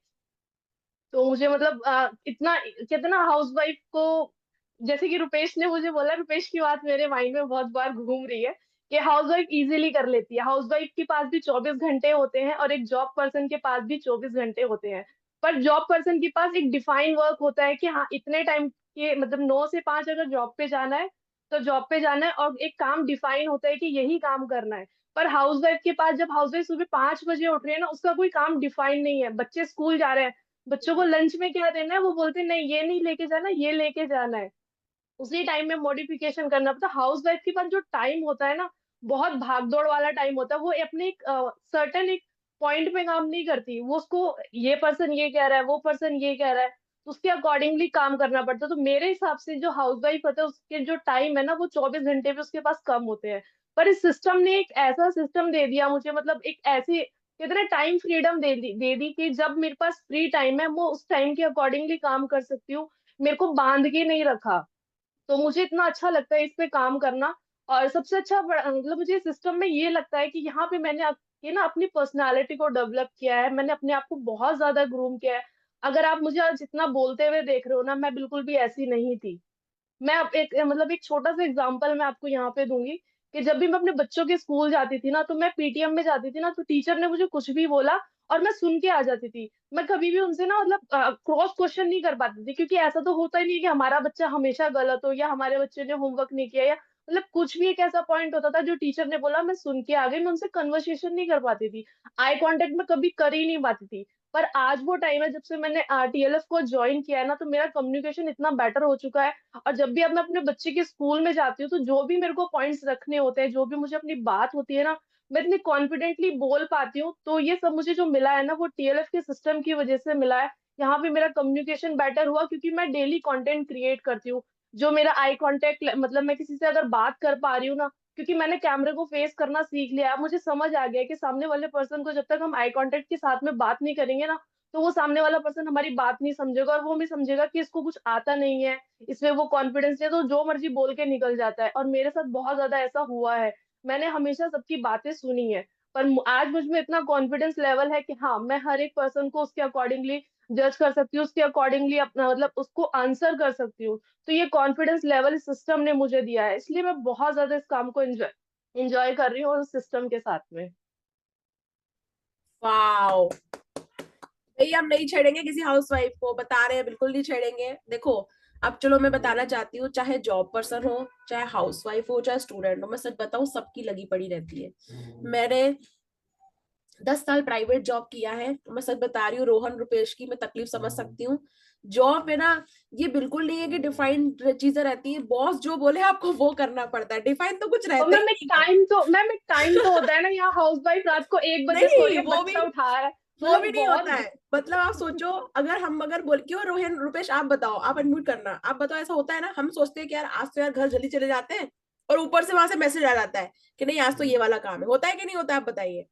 तो मुझे मतलब इतना कहते हैं ना, हाउस वाइफ को, जैसे कि रुपेश ने मुझे बोला, रुपेश की बात मेरे माइंड में बहुत बार घूम रही है कि हाउस वाइफ इजीली कर लेती है। हाउस वाइफ के पास भी 24 घंटे होते हैं और एक जॉब पर्सन के पास भी 24 घंटे होते हैं। पर जॉब पर्सन के पास एक डिफाइन वर्क होता है कि हाँ, इतने टाइम के मतलब 9 से 5 अगर जॉब पे जाना है तो जॉब पे जाना है, और एक काम डिफाइन होता है कि यही काम करना है। पर हाउस वाइफ के पास, जब हाउस वाइफ सुबह 5 बजे उठ रही है ना, उसका कोई काम डिफाइन नहीं है। बच्चे स्कूल जा रहे हैं, बच्चों को लंच में क्या देना है, वो बोलते हैं, नहीं ये नहीं लेके जाना, ये लेके जाना है। उसी टाइम में मॉडिफिकेशन करना पड़ता है। हाउस वाइफ के पास जो टाइम होता है ना, बहुत भागदौड़ वाला टाइम होता है। वो अपने एक सर्टेन एक पॉइंट पे काम नहीं करती। वो उसको, ये पर्सन ये कह रहा है, वो पर्सन ये कह रहा है, तो उसके अकॉर्डिंगली काम करना पड़ता है। तो मेरे हिसाब से जो हाउस वाइफ होता है, उसके जो टाइम है ना, वो 24 घंटे पे उसके पास कम होते हैं। पर इस सिस्टम ने एक ऐसा सिस्टम दे दिया मुझे, मतलब एक ऐसी कितने टाइम फ्रीडम दे दी कि जब मेरे पास फ्री टाइम है, वो उस टाइम के अकॉर्डिंगली काम कर सकती हूँ। मेरे को बांध के नहीं रखा। तो मुझे इतना अच्छा लगता है इस पे काम करना। और सबसे अच्छा मतलब मुझे सिस्टम में ये लगता है कि यहाँ पे मैंने ये ना अपनी पर्सनालिटी को डेवलप किया है, मैंने अपने आप को बहुत ज्यादा ग्रूम किया है। अगर आप मुझे आज इतना बोलते हुए देख रहे हो ना, मैं बिल्कुल भी ऐसी नहीं थी। मैं अब एक मतलब एक छोटा सा एग्जांपल मैं आपको यहाँ पे दूंगी कि जब भी मैं अपने बच्चों के स्कूल जाती थी ना, तो मैं पीटीएम में जाती थी ना, तो टीचर ने मुझे कुछ भी बोला और मैं सुन के आ जाती थी। मैं कभी भी उनसे ना मतलब क्रॉस क्वेश्चन नहीं कर पाती थी, क्योंकि ऐसा तो होता ही नहीं कि हमारा बच्चा हमेशा गलत हो या हमारे बच्चे ने होमवर्क नहीं किया, या मतलब कुछ भी एक ऐसा पॉइंट होता था जो टीचर ने बोला मैं सुन के आ गई, मैं उनसे कन्वर्सेशन नहीं कर पाती थी। आई कांटेक्ट में कभी कर ही नहीं पाती थी। पर आज वो टाइम है, जब से मैंने टीएलएफ को ज्वाइन किया है ना, तो मेरा कम्युनिकेशन इतना बेटर हो चुका है। और जब भी अब मैं अपने बच्चे के स्कूल में जाती हूँ, तो जो भी मेरे को पॉइंट्स रखने होते हैं, जो भी मुझे अपनी बात होती है ना, मैं इतनी कॉन्फिडेंटली बोल पाती हूँ। तो ये सब मुझे जो मिला है ना, वो टीएलएफ के सिस्टम की वजह से मिला है। यहाँ पे मेरा कम्युनिकेशन बेटर हुआ, क्योंकि मैं डेली कंटेंट क्रिएट करती हूँ। जो मेरा आई कांटेक्ट, मतलब मैं किसी से अगर बात कर पा रही हूँ ना, क्योंकि मैंने कैमरे को फेस करना सीख लिया है, मुझे समझ आ गया है कि सामने वाले पर्सन को जब तक हम आई कांटेक्ट के साथ में बात नहीं करेंगे ना, तो वो सामने वाला पर्सन हमारी बात नहीं समझेगा, और वो भी समझेगा कि इसको कुछ आता नहीं है, इसमें वो कॉन्फिडेंस है, तो जो मर्जी बोल के निकल जाता है। और मेरे साथ बहुत ज्यादा ऐसा हुआ है। मैंने हमेशा सबकी बातें सुनी है, पर आज मुझ में इतना कॉन्फिडेंस लेवल है कि हाँ, मैं हर एक पर्सन को उसके अकॉर्डिंगली जज कर सकती हूँ, उसके अकॉर्डिंगली अपना मतलब उसको आंसर कर सकती हूँ। तो ये कॉन्फिडेंस लेवल इस सिस्टम ने मुझे दिया है, इसलिए मैं बहुत ज्यादा इस काम को एंजॉय कर रही हूँ, और उस सिस्टम के साथ में। वाओ, भाई हम नहीं छेड़ेंगे किसी हाउसवाइफ को, बता रहे हैं, बिल्कुल नहीं छेड़ेंगे। देखो, अब चलो मैं बताना चाहती हूँ, चाहे जॉब पर्सन हो, चाहे हाउसवाइफ हो, चाहे स्टूडेंट हो, मैं सच बताऊं, सबकी लगी पड़ी रहती है। मैंने 10 साल प्राइवेट जॉब किया है, तो मैं सच बता रही हूँ, रोहन रुपेश की मैं तकलीफ समझ सकती हूँ। जॉब में ना ये बिल्कुल नहीं है कि डिफाइंड चीजें रहती हैं, बॉस जो बोले आपको वो करना पड़ता है, डिफाइन तो कुछ और रहता ही मैम एक टाइम तो होता है ना, यहाँ हाउस वाइफ रात को 1 बजे सो रही नहीं, है, बच्चा उठा है, वो तो भी नहीं बहुत होता है। मतलब आप सोचो, अगर बोल क्यों, रोहन रुपेश आप बताओ, आप अनम्यूट करना, आप बताओ, ऐसा होता है ना, हम सोचते हैं कि यार आज तो यार घर जल्दी चले जाते हैं, और ऊपर से वहां से मैसेज आ जाता है कि नहीं आज तो ये वाला काम है, होता है कि नहीं होता है, आप बताइए।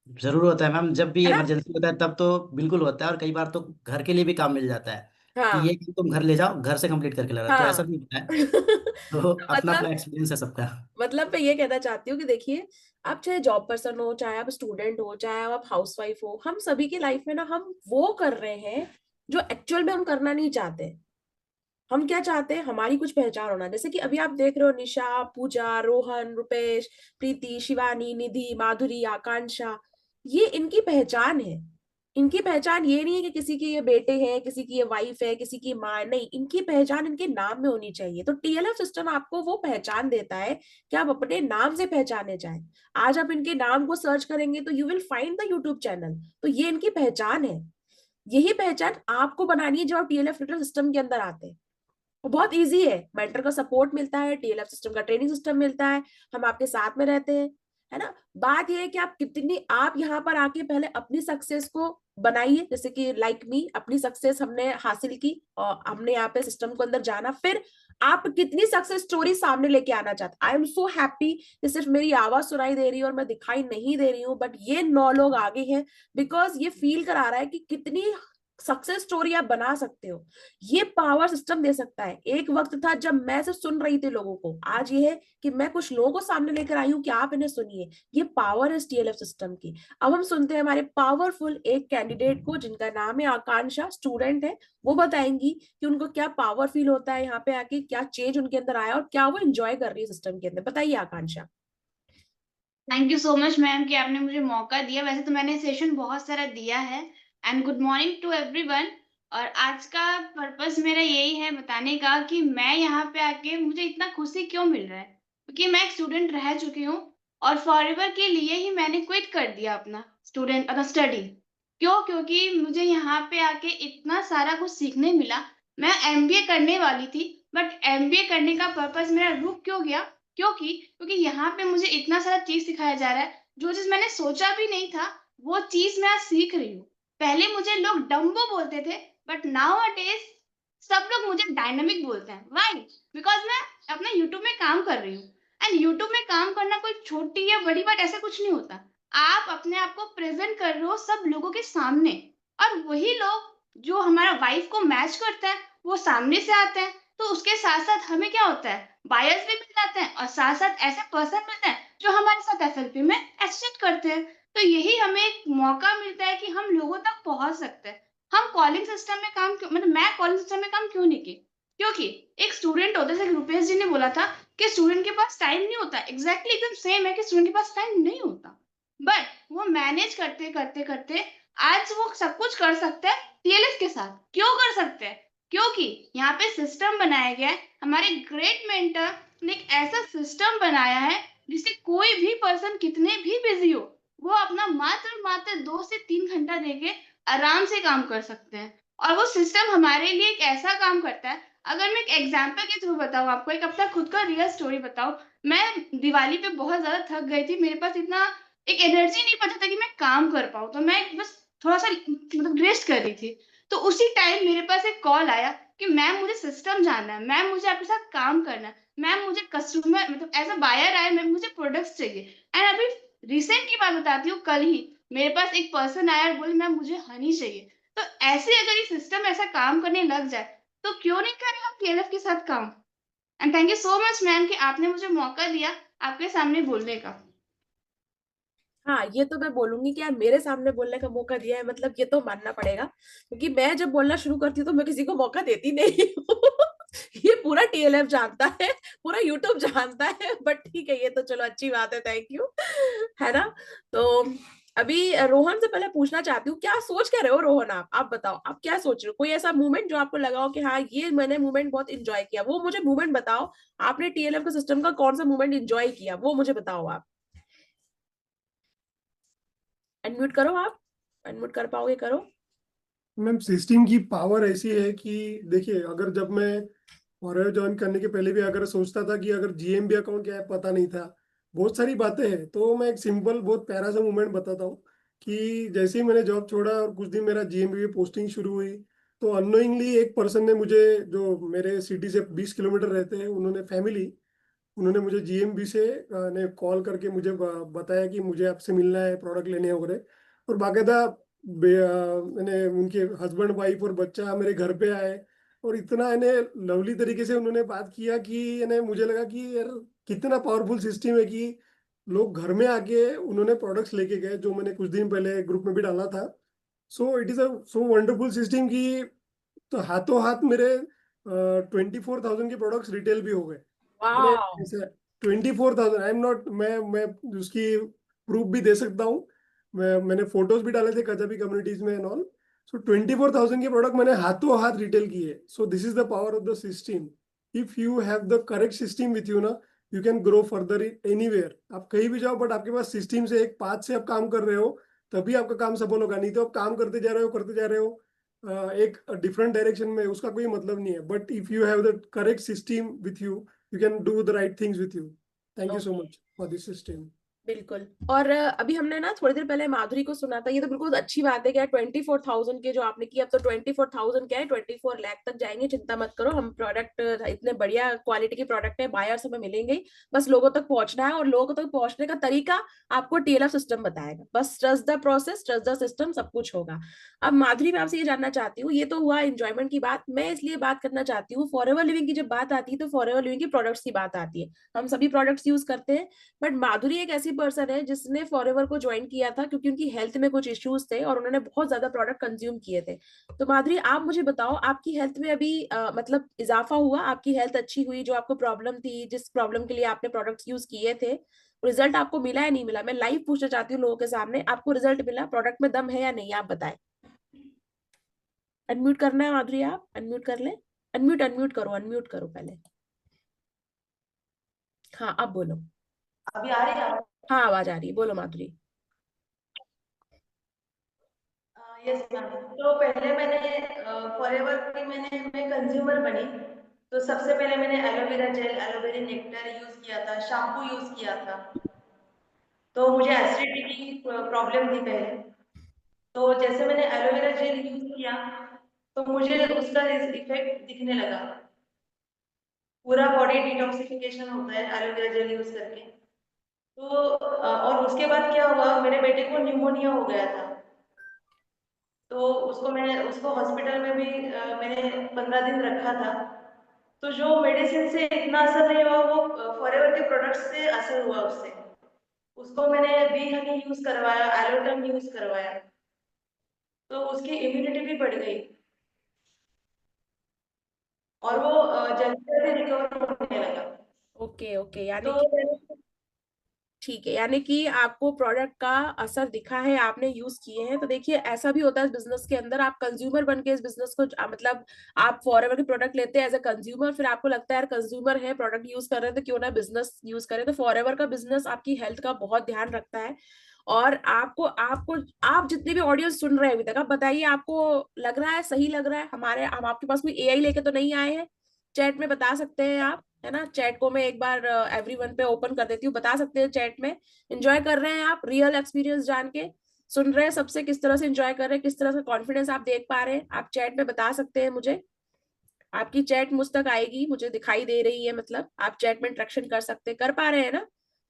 जरूर होता है मैम, जब भी है ना? इमरजेंसी होता है तब तो बिल्कुल होता है। और कई बार तो घर के लिए भी काम मिल जाता है कि हाँ ये काम तुम घर ले जाओ, घर से कंप्लीट करके लाना, तो ऐसा हाँ। भी होता है। तो तो अपना अपना एक्सपीरियंस है सबका। मतलब मैं ये कहना चाहती हूँ कि देखिए, आप चाहे जॉब पर्सन हो, चाहे आप स्टूडेंट हो, चाहे आप हाउसवाइफ हो, हम सभी की लाइफ में ना हम वो कर रहे हैं जो एक्चुअल में हम करना नहीं चाहते। हम क्या चाहते हैं, हमारी कुछ पहचान होना। जैसे कि अभी आप देख रहे हो, निशा, पूजा, रोहन, रुपेश, प्रीति, शिवानी, निधि, माधुरी, आकांक्षा, ये इनकी पहचान है। इनकी पहचान ये नहीं है कि किसी की ये बेटे हैं, किसी की ये वाइफ है, किसी की माँ है, नहीं, इनकी पहचान इनके नाम में होनी चाहिए। तो टीएलएफ सिस्टम आपको वो पहचान देता है कि आप अपने नाम से पहचाने जाए। आज आप इनके नाम को सर्च करेंगे तो you will find the YouTube channel. तो ये इनकी पहचान है। यही पहचान आपको बनानी है जब आप टीएलएफ सिस्टम के अंदर आते हैं। वो बहुत इजी है, मेंटर का सपोर्ट मिलता है, टीएलएफ सिस्टम का ट्रेनिंग सिस्टम मिलता है, हम आपके साथ में रहते हैं। है ना। बात ये है कि आप यहाँ पर आके पहले अपनी सक्सेस को बनाइए, जैसे कि लाइक मी, अपनी सक्सेस हमने हासिल की और हमने यहाँ पे सिस्टम को अंदर जाना, फिर आप कितनी सक्सेस स्टोरी सामने लेके आना चाहते। आई एम सो हैप्पी कि सिर्फ मेरी आवाज सुनाई दे रही है और मैं दिखाई नहीं दे रही हूँ, बट ये 9 लोग आगे हैं, बिकॉज ये फील करा रहा है कि कितनी सक्सेस स्टोरी आप बना सकते हो। ये पावर सिस्टम दे सकता है। एक वक्त था जब मैं सिर्फ सुन रही थी लोगों को, आज ये है कि मैं कुछ लोगों को सामने लेकर आई हूँ कि आप इन्हें सुनिए। ये पावर है TLF सिस्टम की। अब हम सुनते हैं हमारे पावरफुल एक कैंडिडेट को, जिनका नाम है आकांक्षा, स्टूडेंट है। वो बताएंगी कि उनको क्या पावर फील होता है यहाँ पे आके, क्या चेंज उनके अंदर आया और क्या वो एंजॉय कर रही है सिस्टम के अंदर। बताइए Akanksha. Thank you so much ma'am कि आपने मुझे मौका दिया। वैसे तो मैंने सेशन बहुत सारा दिया है। And good morning to everyone. और आज का पर्पस मेरा यही है बताने का कि मैं यहाँ पे आके मुझे इतना खुशी क्यों मिल रहा है, क्योंकि मैं एक स्टूडेंट रह चुकी हूँ और फॉरएवर के लिए ही मैंने क्विट कर दिया अपना स्टडी। क्यों? क्योंकि मुझे यहाँ पे आके इतना सारा कुछ सीखने मिला। मैं MBA करने वाली थी, बट MBA करने का पर्पस मेरा रुक क्यों गया? क्योंकि यहाँ पे मुझे इतना सारा चीज सिखाया जा रहा है, जो चीज मैंने सोचा भी नहीं था वो चीज मैं आज सीख रही हूँ। पहले मुझे लोग डम्बो बोलते थे, बट नाउ अ डेज सब लोग मुझे डायनामिक बोलते हैं। व्हाई? बिकॉज मैं अपने यूट्यूब में काम कर रही हूँ। एंड यूट्यूब में काम करना कोई छोटी या बड़ी बात ऐसा कुछ नहीं होता। आप अपने आप को प्रेजेंट कर रहे हो सब लोगों के सामने, और वही लोग जो हमारा वाइफ को मैच करता है वो सामने से आते हैं, तो उसके साथ साथ हमें क्या होता है, बायर्स भी मिल जाते हैं और साथ साथ ऐसे पर्सन मिलते हैं जो हमारे साथ FLP में एसोसिएट करते हैं। तो यही हमें एक मौका मिलता है कि हम लोगों तक पहुंच सकते हैं। हम कॉलिंग सिस्टम में काम क्यों, मतलब मैं कॉलिंग सिस्टम में काम क्यों नहीं की? क्योंकि एक स्टूडेंट होता है, जैसे रुपेश जी ने बोला था कि स्टूडेंट के पास टाइम नहीं होता। एग्जैक्टली एकदम सेम है कि स्टूडेंट के पास टाइम नहीं होता, बट वो मैनेज करते करते करते आज वो सब कुछ कर सकते हैं TLF के साथ। क्यों कर सकते हैं? क्योंकि यहाँ पे सिस्टम बनाया गया है। हमारे ग्रेट मेंटर ने एक ऐसा सिस्टम बनाया है जिससे कोई भी पर्सन कितने भी बिजी हो, वो अपना मात्र 2 से 3 घंटा देके आराम से काम कर सकते हैं। और वो सिस्टम हमारे लिए एक ऐसा काम करता है। अगर मैं एक एग्जाम्पल के थ्रू बताऊं आपको, एक अपना खुद का रियल स्टोरी बताऊं। मैं दिवाली पे बहुत ज्यादा थक गई थी, मेरे पास इतना एक एनर्जी नहीं बचा था कि मैं काम कर पाऊं, तो मैं बस थोड़ा सा मतलब रेस्ट कर रही थी। तो उसी टाइम मेरे पास एक कॉल आया कि मैम मुझे सिस्टम जानना है, मैम मुझे आपके साथ काम करना है, मैम मुझे कस्टमर मतलब एज अ बायर आया, मैम मुझे प्रोडक्ट्स चाहिए। एंड अभी रिसेंट की बात बताती हूँ, कल ही मेरे पास एक पर्सन आया और बोले मैम मुझे हनी चाहिए। तो ऐसे अगर ये सिस्टम ऐसा काम करने लग जाए तो क्यों नहीं करें हम TLF के साथ काम। And thank you so much ma'am कि आपने मुझे मौका दिया आपके सामने बोलने का। हाँ, ये तो मैं बोलूंगी कि यार मेरे सामने बोलने का मौका दिया है, मतलब ये तो मानना पड़ेगा, क्योंकि मैं जब बोलना शुरू करती हूँ तो मैं किसी को मौका देती नहीं हूँ। ये पूरा TLF जानता है, पूरा यूट्यूब जानता है, बट ठीक है, ये तो चलो अच्छी बात है, थैंक यू, है ना। तो अभी रोहन से पहले पूछना चाहती हूँ, क्या सोच क्या रहे हो रोहन? आप बताओ, आप क्या सोच रहे हो? कोई ऐसा मोमेंट जो आपको लगा हो कि हाँ ये मैंने मोमेंट बहुत इंजॉय किया, वो मुझे मोमेंट बताओ। आपने TLF के सिस्टम का कौन सा मोमेंट इंजॉय किया, वो मुझे बताओ। आप अनम्यूट करो, आप अनम्यूट कर पाओगे, करो। मैम सिस्टम की पावर ऐसी है कि देखिए, अगर जब मैं फॉरएवर ज्वाइन करने के पहले भी अगर सोचता था कि अगर GMB अकाउंट क्या है पता नहीं था, बहुत सारी बातें हैं। तो मैं एक सिंपल बहुत प्यारा सा मोमेंट बताता हूँ कि जैसे ही मैंने जॉब छोड़ा और कुछ दिन मेरा GMB में पोस्टिंग शुरू हुई, तो अननोइंगली एक पर्सन ने मुझे, जो मेरे सिटी से 20 किलोमीटर रहते हैं, उन्होंने मुझे GMB से ने कॉल करके मुझे बताया कि मुझे आपसे मिलना है, प्रोडक्ट लेने वगैरह। और बाकायदा मैंने उनके हस्बैंड वाइफ और बच्चा मेरे घर पे आए, और इतना इन्हें लवली तरीके से उन्होंने बात किया कि इन्हें मुझे लगा कि यार कितना पावरफुल सिस्टम है कि लोग घर में आके उन्होंने प्रोडक्ट्स लेके गए, जो मैंने कुछ दिन पहले ग्रुप में भी डाला था। So it is a so wonderful system कि तो हाथों हाथ मेरे 24,000 के प्रोडक्ट्स रिटेल भी हो गए। मैंने वाह। ऐसा 24,000, आई एम नॉट, मैं उसकी प्रूफ भी दे सकता हूँ। मैंने फोटोज भी डाले थे कजाबी कम्युनिटीज में एंड ऑल। सो 24,000 के प्रोडक्ट मैंने हाथों हाथ रिटेल किए। So this is the power of the system. If you have the correct system with you ना, you can grow further anywhere. आप कहीं भी जाओ, बट आपके पास सिस्टम से एक पाथ से आप काम कर रहे हो, तभी आपका काम सफल होगा। नहीं तो आप काम करते जा रहे हो एक डिफरेंट डायरेक्शन में, उसका कोई मतलब नहीं है। But if you have the correct system with you, you can do the right things with you. Thank you so much for this system. बिल्कुल। और अभी हमने ना थोड़ी देर पहले माधुरी को सुना था, ये तो बिल्कुल अच्छी बात है कि 24,000 के जो आपने किया, अब तो 24,000 क्या है 24 लाख तक जाएंगे। चिंता मत करो, हम प्रोडक्ट इतने बढ़िया क्वालिटी के प्रोडक्ट है, बायर्स हमें मिलेंगे ही। बस लोगों तक पहुंचना है, और लोगों तक पहुंचने का तरीका आपको टीएलएफ सिस्टम बताएगा। बस trust the process, trust the system, सब कुछ होगा। अब माधुरी, मैं आपसे ये जानना चाहती हूँ, ये तो हुआ एंजॉयमेंट की बात, मैं इसलिए बात करना चाहती हूँ, फॉरएवर लिविंग की जब बात आती है तो फॉरएवर लिविंग की प्रोडक्ट्स की बात आती है। हम सभी प्रोडक्ट्स यूज करते हैं, बट माधुरी एक ऐसी पर्सन है जिसने फॉरएवर को ज्वाइन किया था क्योंकि उनकी हेल्थ में कुछ इश्यूज थे और उन्होंने बहुत ज्यादा प्रोडक्ट कंज्यूम किए थे। तो माधुरी, आप मुझे बताओ, आपकी हेल्थ में अभी मतलब इजाफा हुआ, आपकी हेल्थ अच्छी हुई? जो आपको प्रॉब्लम थी, जिस प्रॉब्लम के लिए आपने प्रोडक्ट्स यूज किए थे, रिजल्ट आपको मिला या नहीं मिला? मैं लाइव पूछना चाहती हूँ लोगों के सामने, आपको रिजल्ट मिला? प्रोडक्ट में दम है या नहीं, आप बताएं। अनम्यूट करना है माधुरी, आप अनम्यूट कर ले। अनम्यूट करो, अनम्यूट करो पहले। हाँ, अब बोलो। अभी आ रही है? हाँ, आवाज आ रही है, बोलो माधुरी। Yes ma'am. तो पहले मैंने फॉरएवर की मैं कंज्यूमर बनी। तो सबसे पहले मैंने aloe vera gel, aloe vera nectar use किया था, शैम्पू यूज किया था। तो मुझे एसिडिटी की प्रॉब्लम थी पहले। तो जैसे मैंने एलोवेरा जेल यूज किया तो मुझे उसका इफेक्ट दिखने लगा। पूरा बॉडी डिटॉक्सिफिकेशन होता है एलोवेरा जेल यूज करके। तो और उसके बाद क्या हुआ, मेरे बेटे को न्यूमोनिया हो गया था। तो उसको हॉस्पिटल में भी मैंने 15 दिन रखा था। तो जो मेडिसिन से इतना असर नहीं हुआ, वो फॉरएवर के प्रोडक्ट्स से असर हुआ उससे। उसको मैंने बी हनी यूज करवाया, एलोटम यूज करवाया, तो उसकी इम्यूनिटी भी बढ़ गई और वो जल्दी जल्दी रिकवर होने लगा। ओके ओके, यानी तो कि ठीक है, यानी कि आपको प्रोडक्ट का असर दिखा है, आपने यूज किए हैं। तो देखिए, ऐसा भी होता है इस बिजनेस के अंदर, आप कंज्यूमर बन के इस बिजनेस को मतलब आप फॉरएवर के प्रोडक्ट लेते हैं एज अ कंज्यूमर, फिर आपको लगता है यार कंज्यूमर है, प्रोडक्ट यूज कर रहे हैं, तो क्यों ना बिजनेस यूज करें। तो फॉरएवर का बिजनेस आपकी हेल्थ का बहुत ध्यान रखता है। और आपको आपको आप जितने भी ऑडियंस सुन रहे हैं अभी तक, आप बताइए, आपको लग रहा है, सही लग रहा है? हम आपके पास कोई एआई लेके तो नहीं आए हैं? चैट में बता सकते हैं आप, है ना? चैट को मैं एक बार एवरीवन पे ओपन कर देती हूँ, बता सकते हैं चैट में। एंजॉय कर रहे हैं आप रियल एक्सपीरियंस जान के? सुन रहे हैं सबसे, किस तरह से एंजॉय कर रहे हैं, किस तरह से कॉन्फिडेंस आप देख पा रहे हैं? आप चैट में बता सकते हैं मुझे। आपकी चैट मुझ तक आएगी, मुझे दिखाई दे रही है, मतलब आप चैट में इंटरेक्शन कर सकते, कर पा रहे हैं ना?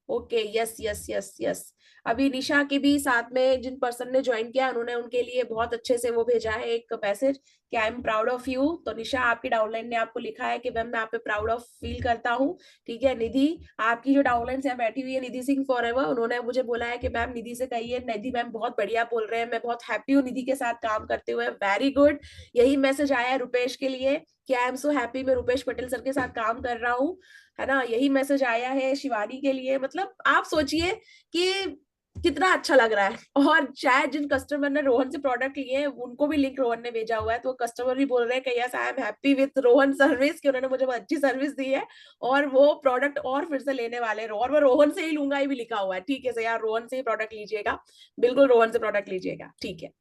Okay, yes yes yes yes. अभी निशा के भी साथ में जिन पर्सन ने ज्वाइन किया, उन्होंने उनके लिए बहुत अच्छे से वो भेजा है एक मैसेज कि I am proud of you. तो निशा, आपकी डाउनलाइन ने आपको लिखा है कि मैम मैं आप पे प्राउड ऑफ फील करता हूँ। ठीक है। निधि, आपकी जो डाउनलाइन से बैठी हुई है, निधि सिंह फॉरएवर, उन्होंने मुझे बोला है कि मैम निधि से कहिए, निधि मैम बहुत बढ़िया बोल रहे हैं, मैं बहुत हैप्पी हूँ निधि के साथ काम करते हुए। Very good. यही मैसेज आया है रुपेश के लिए कि आई एम सो हैप्पी, मैं रुपेश पटेल सर के साथ काम कर रहा हूँ, है ना? यही मैसेज आया है शिवानी के लिए। मतलब आप सोचिए कि कितना अच्छा लग रहा है। और शायद जिन कस्टमर ने रोहन से प्रोडक्ट लिए हैं, उनको भी लिंक रोहन ने भेजा हुआ है, तो कस्टमर भी बोल रहे हैं कि yes I am happy with Rohan service, कि उन्होंने मुझे बहुत अच्छी सर्विस दी है और वो प्रोडक्ट और फिर से लेने वाले हैं। और मैं रोहन से ही लूंगा, ये भी लिखा हुआ है। ठीक है सर, यार रोहन से ही प्रोडक्ट लीजिएगा, बिल्कुल रोहन से प्रोडक्ट लीजिएगा। ठीक है।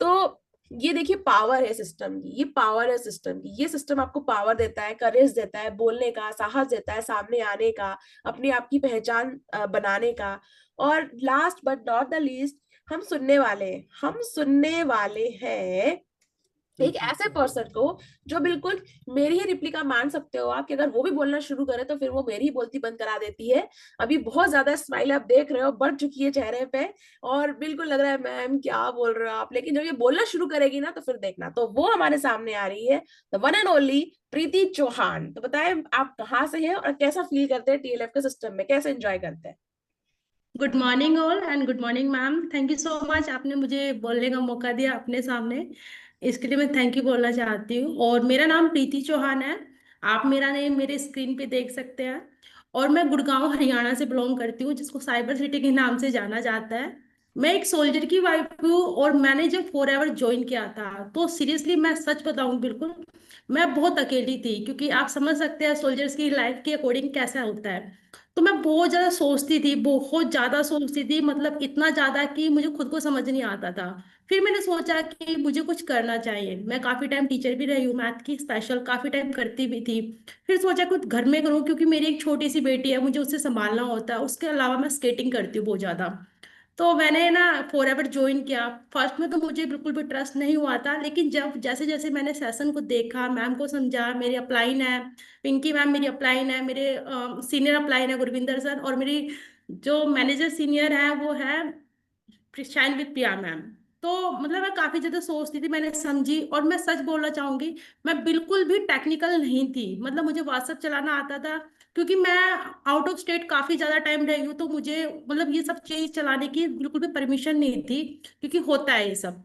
तो ये देखिए, पावर है सिस्टम की, ये पावर है सिस्टम की। ये सिस्टम आपको पावर देता है, करेज देता है, बोलने का साहस देता है, सामने आने का, अपने आप की पहचान बनाने का। और last but not the least, हम सुनने वाले हैं, हम सुनने वाले हैं एक ऐसे पर्सन को जो बिल्कुल मेरी ही रिप्लिका मान सकते हो आप, कि अगर वो भी बोलना शुरू करे तो फिर वो मेरी ही बोलती बंद करा देती है। अभी बहुत ज्यादा स्माइल आप देख रहे हो, बढ़ चुकी है चेहरे पे, और बिल्कुल लग रहा है मैम क्या बोल रहे हो आप। लेकिन जब ये बोलना शुरू करेगी ना, तो फिर देखना, तो वो हमारे सामने आ रही है, द वन एंड ओनली प्रीति चौहान। तो बताएं, आप कहाँ से हैं और कैसा फील करते हैं टीएलएफ के सिस्टम में, कैसे एंजॉय करते हैं? Good morning all and good morning ma'am, thank you so much, आपने मुझे बोलने का मौका दिया अपने सामने, इसके लिए मैं थैंक यू बोलना चाहती हूँ। और मेरा नाम प्रीति चौहान है, आप मेरा नेम मेरे स्क्रीन पे देख सकते हैं। और मैं गुड़गांव हरियाणा से बिलोंग करती हूँ, जिसको साइबर सिटी के नाम से जाना जाता है। मैं एक सोल्जर की वाइफ हूँ, और मैंने जब फॉरएवर ज्वाइन किया था, तो सीरियसली मैं सच बताऊँ, बिल्कुल मैं बहुत अकेली थी, क्योंकि आप समझ सकते हैं सोल्जर्स की लाइफ के अकॉर्डिंग कैसा होता है। तो मैं बहुत ज्यादा सोचती थी, बहुत ज्यादा सोचती थी, मतलब इतना ज्यादा कि मुझे खुद को समझ नहीं आता था। फिर मैंने सोचा कि मुझे कुछ करना चाहिए। मैं काफी टाइम टीचर भी रही हूँ, मैथ की स्पेशल काफी टाइम करती भी थी। फिर सोचा कुछ घर में करूँ, क्योंकि मेरी एक छोटी सी बेटी है, मुझे उससे संभालना होता है। उसके अलावा मैं स्केटिंग करती हूँ बहुत ज्यादा। तो मैंने ना फॉरएवर ज्वाइन किया। फर्स्ट में तो मुझे बिल्कुल भी ट्रस्ट नहीं हुआ था, लेकिन जब जैसे जैसे मैंने सेशन को देखा, मैम को समझा, मेरी अपलाइन है पिंकी मैम, मेरी अपलाइन है, मेरे सीनियर अपलाइन है गुरविंदर सर, और मेरी जो मैनेजर सीनियर है वो है शाइन विद प्रिया मैम। तो मतलब मैं काफी ज्यादा सोचती थी, मैंने समझी। और मैं सच बोलना चाहूंगी, मैं बिल्कुल भी टेक्निकल नहीं थी। मतलब मुझे व्हाट्सएप चलाना आता था, क्योंकि मैं आउट ऑफ स्टेट काफी ज्यादा टाइम रही हूँ, तो मुझे मतलब ये सब चीज चलाने की बिल्कुल भी परमिशन नहीं थी, क्योंकि होता है ये सब।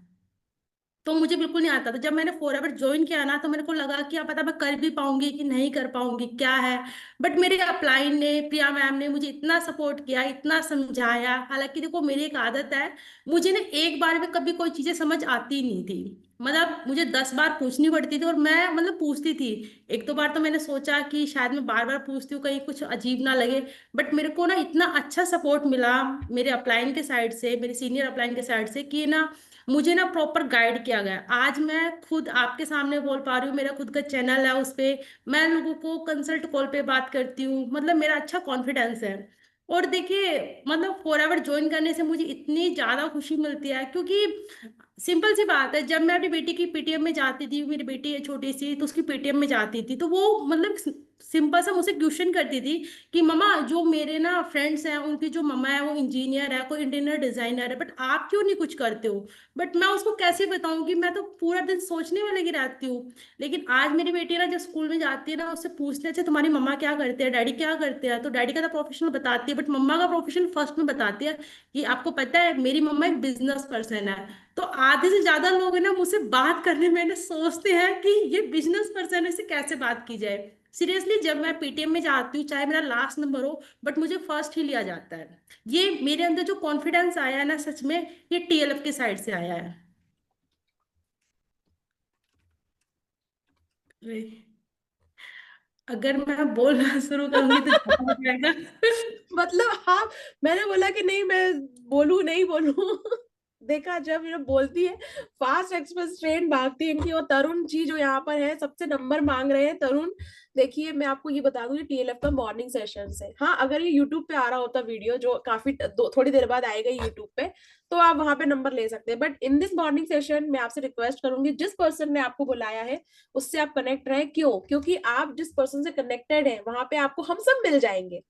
तो मुझे बिल्कुल नहीं आता था। जब मैंने फॉरएवर ज्वाइन किया ना, तो मेरे को लगा कि अब पता मैं कर भी पाऊंगी कि नहीं कर पाऊंगी, क्या है। बट मेरे अपलाइन ने, प्रिया मैम ने मुझे इतना सपोर्ट किया, इतना समझाया। हालांकि देखो मेरी एक आदत है, मुझे ना एक बार में कभी कोई चीजें समझ आती नहीं थी। मतलब मुझे 10 बार पूछनी पड़ती थी, और मैं मतलब पूछती थी। एक दो बार तो मैंने सोचा कि शायद मैं बार बार पूछती हूँ, कहीं कुछ अजीब ना लगे। बट मेरे को ना इतना अच्छा सपोर्ट मिला मेरे अपलाइन के साइड से, मेरे सीनियर अपलाइन के साइड से, कि ना मुझे ना प्रॉपर गाइड किया गया। आज मैं खुद आपके सामने बोल पा रही हूँ, मेरा खुद का चैनल है, उस पे मैं लोगों को कंसल्ट कॉल पे बात करती हूँ। मतलब मेरा अच्छा कॉन्फिडेंस है। और देखिए, मतलब फॉरएवर ज्वाइन करने से मुझे इतनी ज्यादा खुशी मिलती है, क्योंकि सिंपल सी बात है, जब मैं अपनी बेटी की पीटीएम में जाती थी, मेरी बेटी है छोटी सी, तो उसकी पीटीएम में जाती थी, तो वो मतलब सिंपल सा मुझसे क्वेश्चन करती थी कि मम्मा, जो मेरे ना फ्रेंड्स हैं उनकी जो मम्मा है वो इंजीनियर है, कोई इंटीरियर डिजाइनर है, बट आप क्यों नहीं कुछ करते हो। बट मैं उसको कैसे बताऊं कि मैं तो पूरा दिन सोचने में लगी रहती हूँ। लेकिन आज मेरी बेटी ना जब स्कूल में जाती है ना, उससे पूछते हैं, अच्छा तुम्हारी मम्मा क्या करते हैं, डैडी क्या करते हैं, तो डैडी का तो प्रोफेशनल बताती है, बट मम्मा का प्रोफेशनल फर्स्ट में बताती है कि आपको पता है मेरी मम्मा एक बिजनेस पर्सन है। तो आधे से ज्यादा लोग है ना मुझसे बात करने में ना सोचते हैं कि ये बिजनेस पर्सन है, इससे कैसे बात की जाए। सीरियसली, जब मैं पीटीएम में जाती हूँ, चाहे मेरा लास्ट नंबर हो, बट मुझे फर्स्ट ही लिया जाता है। ये मेरे अंदर जो कॉन्फिडेंस आया है ना, सच में ये टीएलएफ के साइड से आया है। अरे, अगर मैं बोलना शुरू करूंगी तो ज्यादा हो जाएगा। मतलब हाँ, मैंने बोला कि नहीं मैं बोलूं नहीं बोलूं। देखा, जब ये बोलती है फास्ट एक्सप्रेस ट्रेन भागती है इनकी। और तरुण जी जो यहाँ पर है सबसे नंबर मांग रहे हैं। तरुण, देखिए मैं आपको ये बता दूं, ये टीएलएफ का मॉर्निंग सेशन है। हाँ, अगर ये यूट्यूब पे आ रहा होता वीडियो, जो काफी थोड़ी देर बाद आएगा यूट्यूब पे, तो आप वहां पे नंबर ले सकते हैं। But in this morning session मैं आपसे रिक्वेस्ट करूंगी, जिस पर्सन ने आपको बुलाया है उससे आप कनेक्ट रहे। क्यों? क्योंकि आप जिस पर्सन से कनेक्टेड है वहां पे आपको हम सब मिल जाएंगे,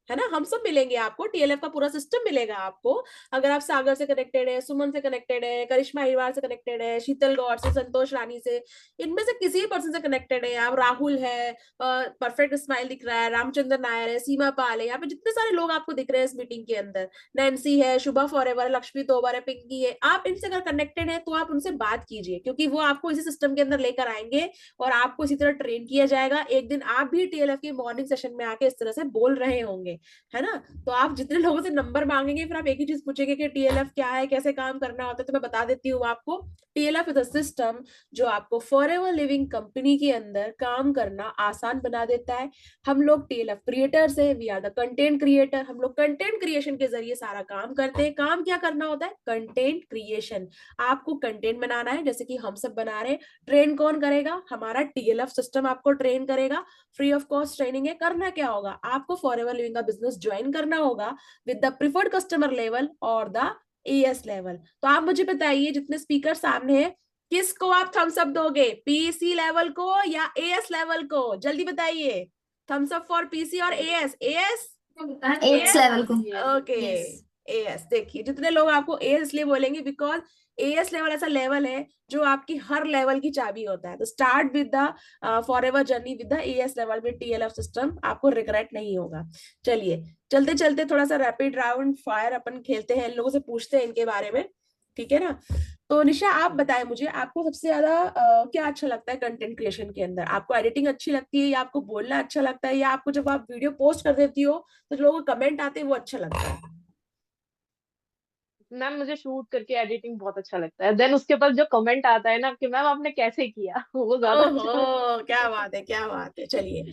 है ना। हम सब मिलेंगे आपको, टीएलएफ का पूरा सिस्टम मिलेगा आपको। अगर आप सागर से कनेक्टेड है, सुमन से कनेक्टेड है, करिश्मा अहिरवार से कनेक्टेड है, शीतल गौड़ से, संतोष रानी से, इनमें से किसी पर्सन से कनेक्टेड है आप, राहुल है, परफेक्ट स्माइल दिख रहा है, रामचंद्र नायर है, सीमा पाल है, यहाँ पे जितने सारे लोग आपको दिख रहे हैं इस मीटिंग के अंदर, नैन्सी है, शुभा फॉरएवर, लक्ष्मी तोबर है, पिंकी है, आप इनसे अगर कनेक्टेड है तो आप उनसे बात कीजिए, क्योंकि वो आपको इसी सिस्टम के अंदर लेकर आएंगे और आपको इसी तरह ट्रेन किया जाएगा। एक दिन आप भी टीएलएफ के मॉर्निंग सेशन में आके इस तरह से बोल रहे होंगे, है ना। तो आप जितने लोगों से नंबर मांगेंगे, फिर आप एक ही चीज पूछेंगे कि टीएलएफ क्या है, कैसे काम करना होता है। तो मैं बता देती हूँ आपको, टीएलएफ इज अ सिस्टम जो आपको फॉरएवर लिविंग कंपनी के अंदर काम करना आसान बना देता है। हम लोग टीएलएफ क्रिएटर्स है, we are the content creator. हम लोग कंटेंट क्रिएशन के जरिए सारा काम करते हैं। काम क्या करना होता है? Content creation. आपको कंटेंट बनाना है, जैसे कि हम सब बना रहे हैं। ट्रेन कौन करेगा? हमारा टीएलएफ सिस्टम आपको ट्रेन करेगा। फ्री ऑफ कॉस्ट ट्रेनिंग है। करना क्या होगा? आपको फॉरएवर लिविंग का बिजनेस ज्वाइन करना होगा with the preferred customer level और द एएस लेवल। तो आप मुझे बताइए, जितने स्पीकर सामने हैं, किसको आप थम्स अप दोगे? पीसी लेवल को या एएस लेवल को? जल्दी बताइए। थम्स अप फॉर पीसी और एएस। एएस एट्स लेवल को। Okay, as. देखिए, जितने लोग आपको एएस इसलिए बोलेंगे बिकॉज एएस लेवल ऐसा लेवल है जो आपकी हर लेवल की चाबी होता है। तो start with the forever journey with the as level में टीएलएफ सिस्टम, आपको रिग्रेट नहीं होगा। चलिए, चलते चलते थोड़ा सा रैपिड राउंड फायर अपन खेलते हैं, इन लोगों से पूछते हैं इनके बारे में, ठीक है ना। तो निशा, आप बताएं मुझे, आपको सबसे ज्यादा क्या अच्छा लगता है कंटेंट क्रिएशन के अंदर? आपको एडिटिंग अच्छी लगती है, या आपको बोलना अच्छा लगता है, या आपको जब आप वीडियो पोस्ट कर देती हो तो जो लोगों को कमेंट आते हैं वो अच्छा लगता है? मैम मुझे शूट करके एडिटिंग बहुत अच्छा लगता है। देन उसके बाद जो कमेंट आता है ना कि मैम आपने कैसे किया वो ज्यादा अच्छा लगता ओहो, क्या बात है, क्या बात है। चलिए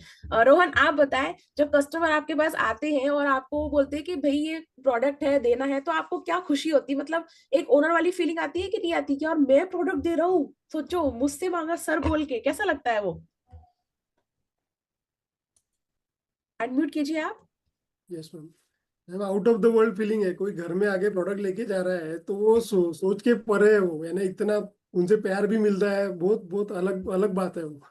रोहन, आप बताएं, जब कस्टमर आपके पास आते हैं और आपको बोलते हैं कि भाई ये प्रोडक्ट है, देना है, तो आपको क्या खुशी होती है? मतलब एक ओनर वाली फीलिंग आती है कि नहीं आती कि और मैं प्रोडक्ट दे रहा हूँ, सोचो मुझसे मांगा सर बोल के, कैसा लगता है वो? अनम्यूट कीजिए आप। Yes ma'am. Ma'am out of the world feeling है, कोई घर में आके प्रोडक्ट लेके जा रहा है तो वो सोच के परे है वो, यानी इतना उनसे प्यार भी मिलता है, बहुत बहुत अलग अलग बात है वो।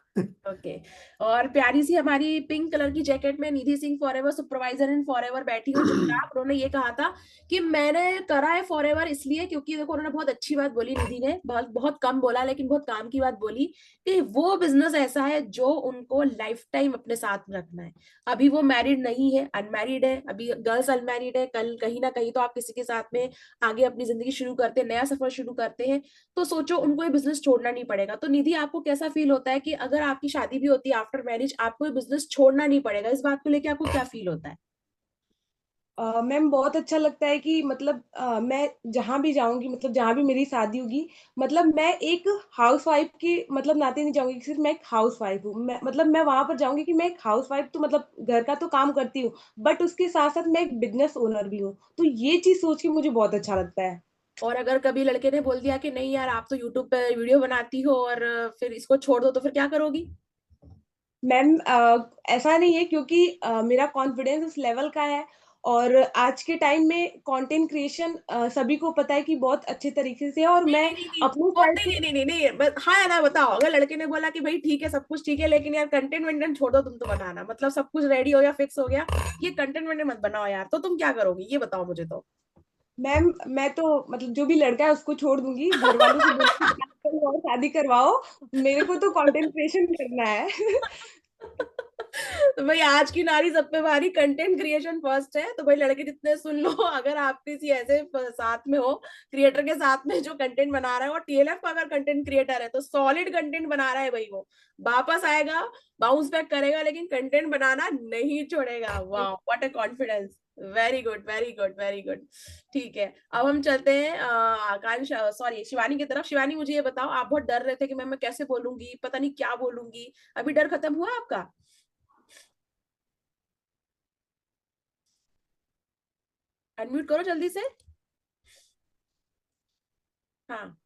ओके। और प्यारी सी हमारी पिंक कलर की जैकेट में निधि सिंह फॉरएवर सुपरवाइजर इन फॉरएवर बैठी हुई चुपचाप, उन्होंने ये कहा था कि मैंने करा है फॉरएवर इसलिए क्योंकि देखो, उन्होंने बहुत अच्छी बात बोली, निधि ने बहुत बहुत कम बोला लेकिन बहुत काम की बात बोली, कि वो बिजनेस ऐसा है जो उनको लाइफ टाइम अपने साथ में रखना है। अभी वो मैरिड नहीं है, अनमैरिड है, अभी गर्ल्स अनमैरिड है, कल कहीं ना कहीं तो आप किसी के साथ में आगे अपनी जिंदगी शुरू करते हैं, नया सफर शुरू करते हैं, तो सोचो उनको ये बिजनेस छोड़ना नहीं पड़ेगा। तो निधि, आपको कैसा फील होता है कि अगर आपकी शादी भी होती है आफ्टर मैरिज, आपको ये बिजनेस छोड़ना नहीं पड़ेगा, इस बात को लेके आपको क्या फील होता है? मैम बहुत अच्छा लगता है कि मतलब मैं जहाँ भी जाऊंगी, मतलब जहाँ भी मेरी शादी होगी, मतलब मैं एक हाउस वाइफ की मतलब नाते नहीं जाऊंगी कि सिर्फ मैं एक हाउस वाइफ हूँ। मैं मतलब मैं वहां पर जाऊंगी कि मैं एक हाउस वाइफ तो मतलब घर का तो काम करती हूँ, बट उसके साथ साथ मैं एक बिजनेस ओनर भी हूँ। तो ये चीज सोच के मुझे बहुत अच्छा लगता है। और अगर कभी लड़के ने बोल दिया कि नहीं यार, आप तो यूट्यूब पे वीडियो बनाती हो और फिर इसको छोड़ दो, तो फिर क्या करोगी? मैम ऐसा नहीं है, क्योंकि मेरा कॉन्फिडेंस उस लेवल का है। और आज के टाइम में कंटेंट क्रिएशन सभी को पता है कि बहुत अच्छे तरीके से है, और नहीं मैं नहीं नहीं नहीं, अपने वो साइड नहीं से। नहीं नहीं नहीं नहीं, हाँ या ना बताओ। अगर लड़के ने बोला कि भाई ठीक है, सब कुछ ठीक है, लेकिन यार कंटेंट वेंटेंट छोड़ दो, तुम तो बनाना, मतलब सब कुछ रेडी हो गया, फिक्स हो गया, ये कंटेंट वेंटेंट मत बनाओ यार, तो तुम क्या करोगी ये बताओ मुझे तो। मैम मैं तो मतलब जो भी लड़का है उसको छोड़ दूंगी, घर वालों से बोल के बात करो और शादी करवाओ। मेरे को तो कंटेंट क्रिएशन करना है। तो भाई आज की नारी सब पे भारी, कंटेंट क्रिएशन फर्स्ट है। तो भाई लड़के जितने सुन लो, अगर आप किसी ऐसे साथ में हो, क्रिएटर के साथ में जो कंटेंट बना रहा है, और टीएलएफ का अगर कंटेंट क्रिएटर है तो सॉलिड कंटेंट बना रहा है भाई, वो वापस आएगा, बाउंस बैक करेगा, लेकिन कंटेंट बनाना नहीं छोड़ेगा। वाह, what a confidence. Very good, very good, very good. ठीक है, अब हम चलते हैं आकांक्ष, सॉरी, शिवानी की तरफ। शिवानी, मुझे ये बताओ, आप बहुत डर रहे थे कि मैं कैसे बोलूंगी, पता नहीं क्या बोलूंगी, अभी डर खत्म हुआ आपका? अनम्यूट करो जल्दी से। हाँ।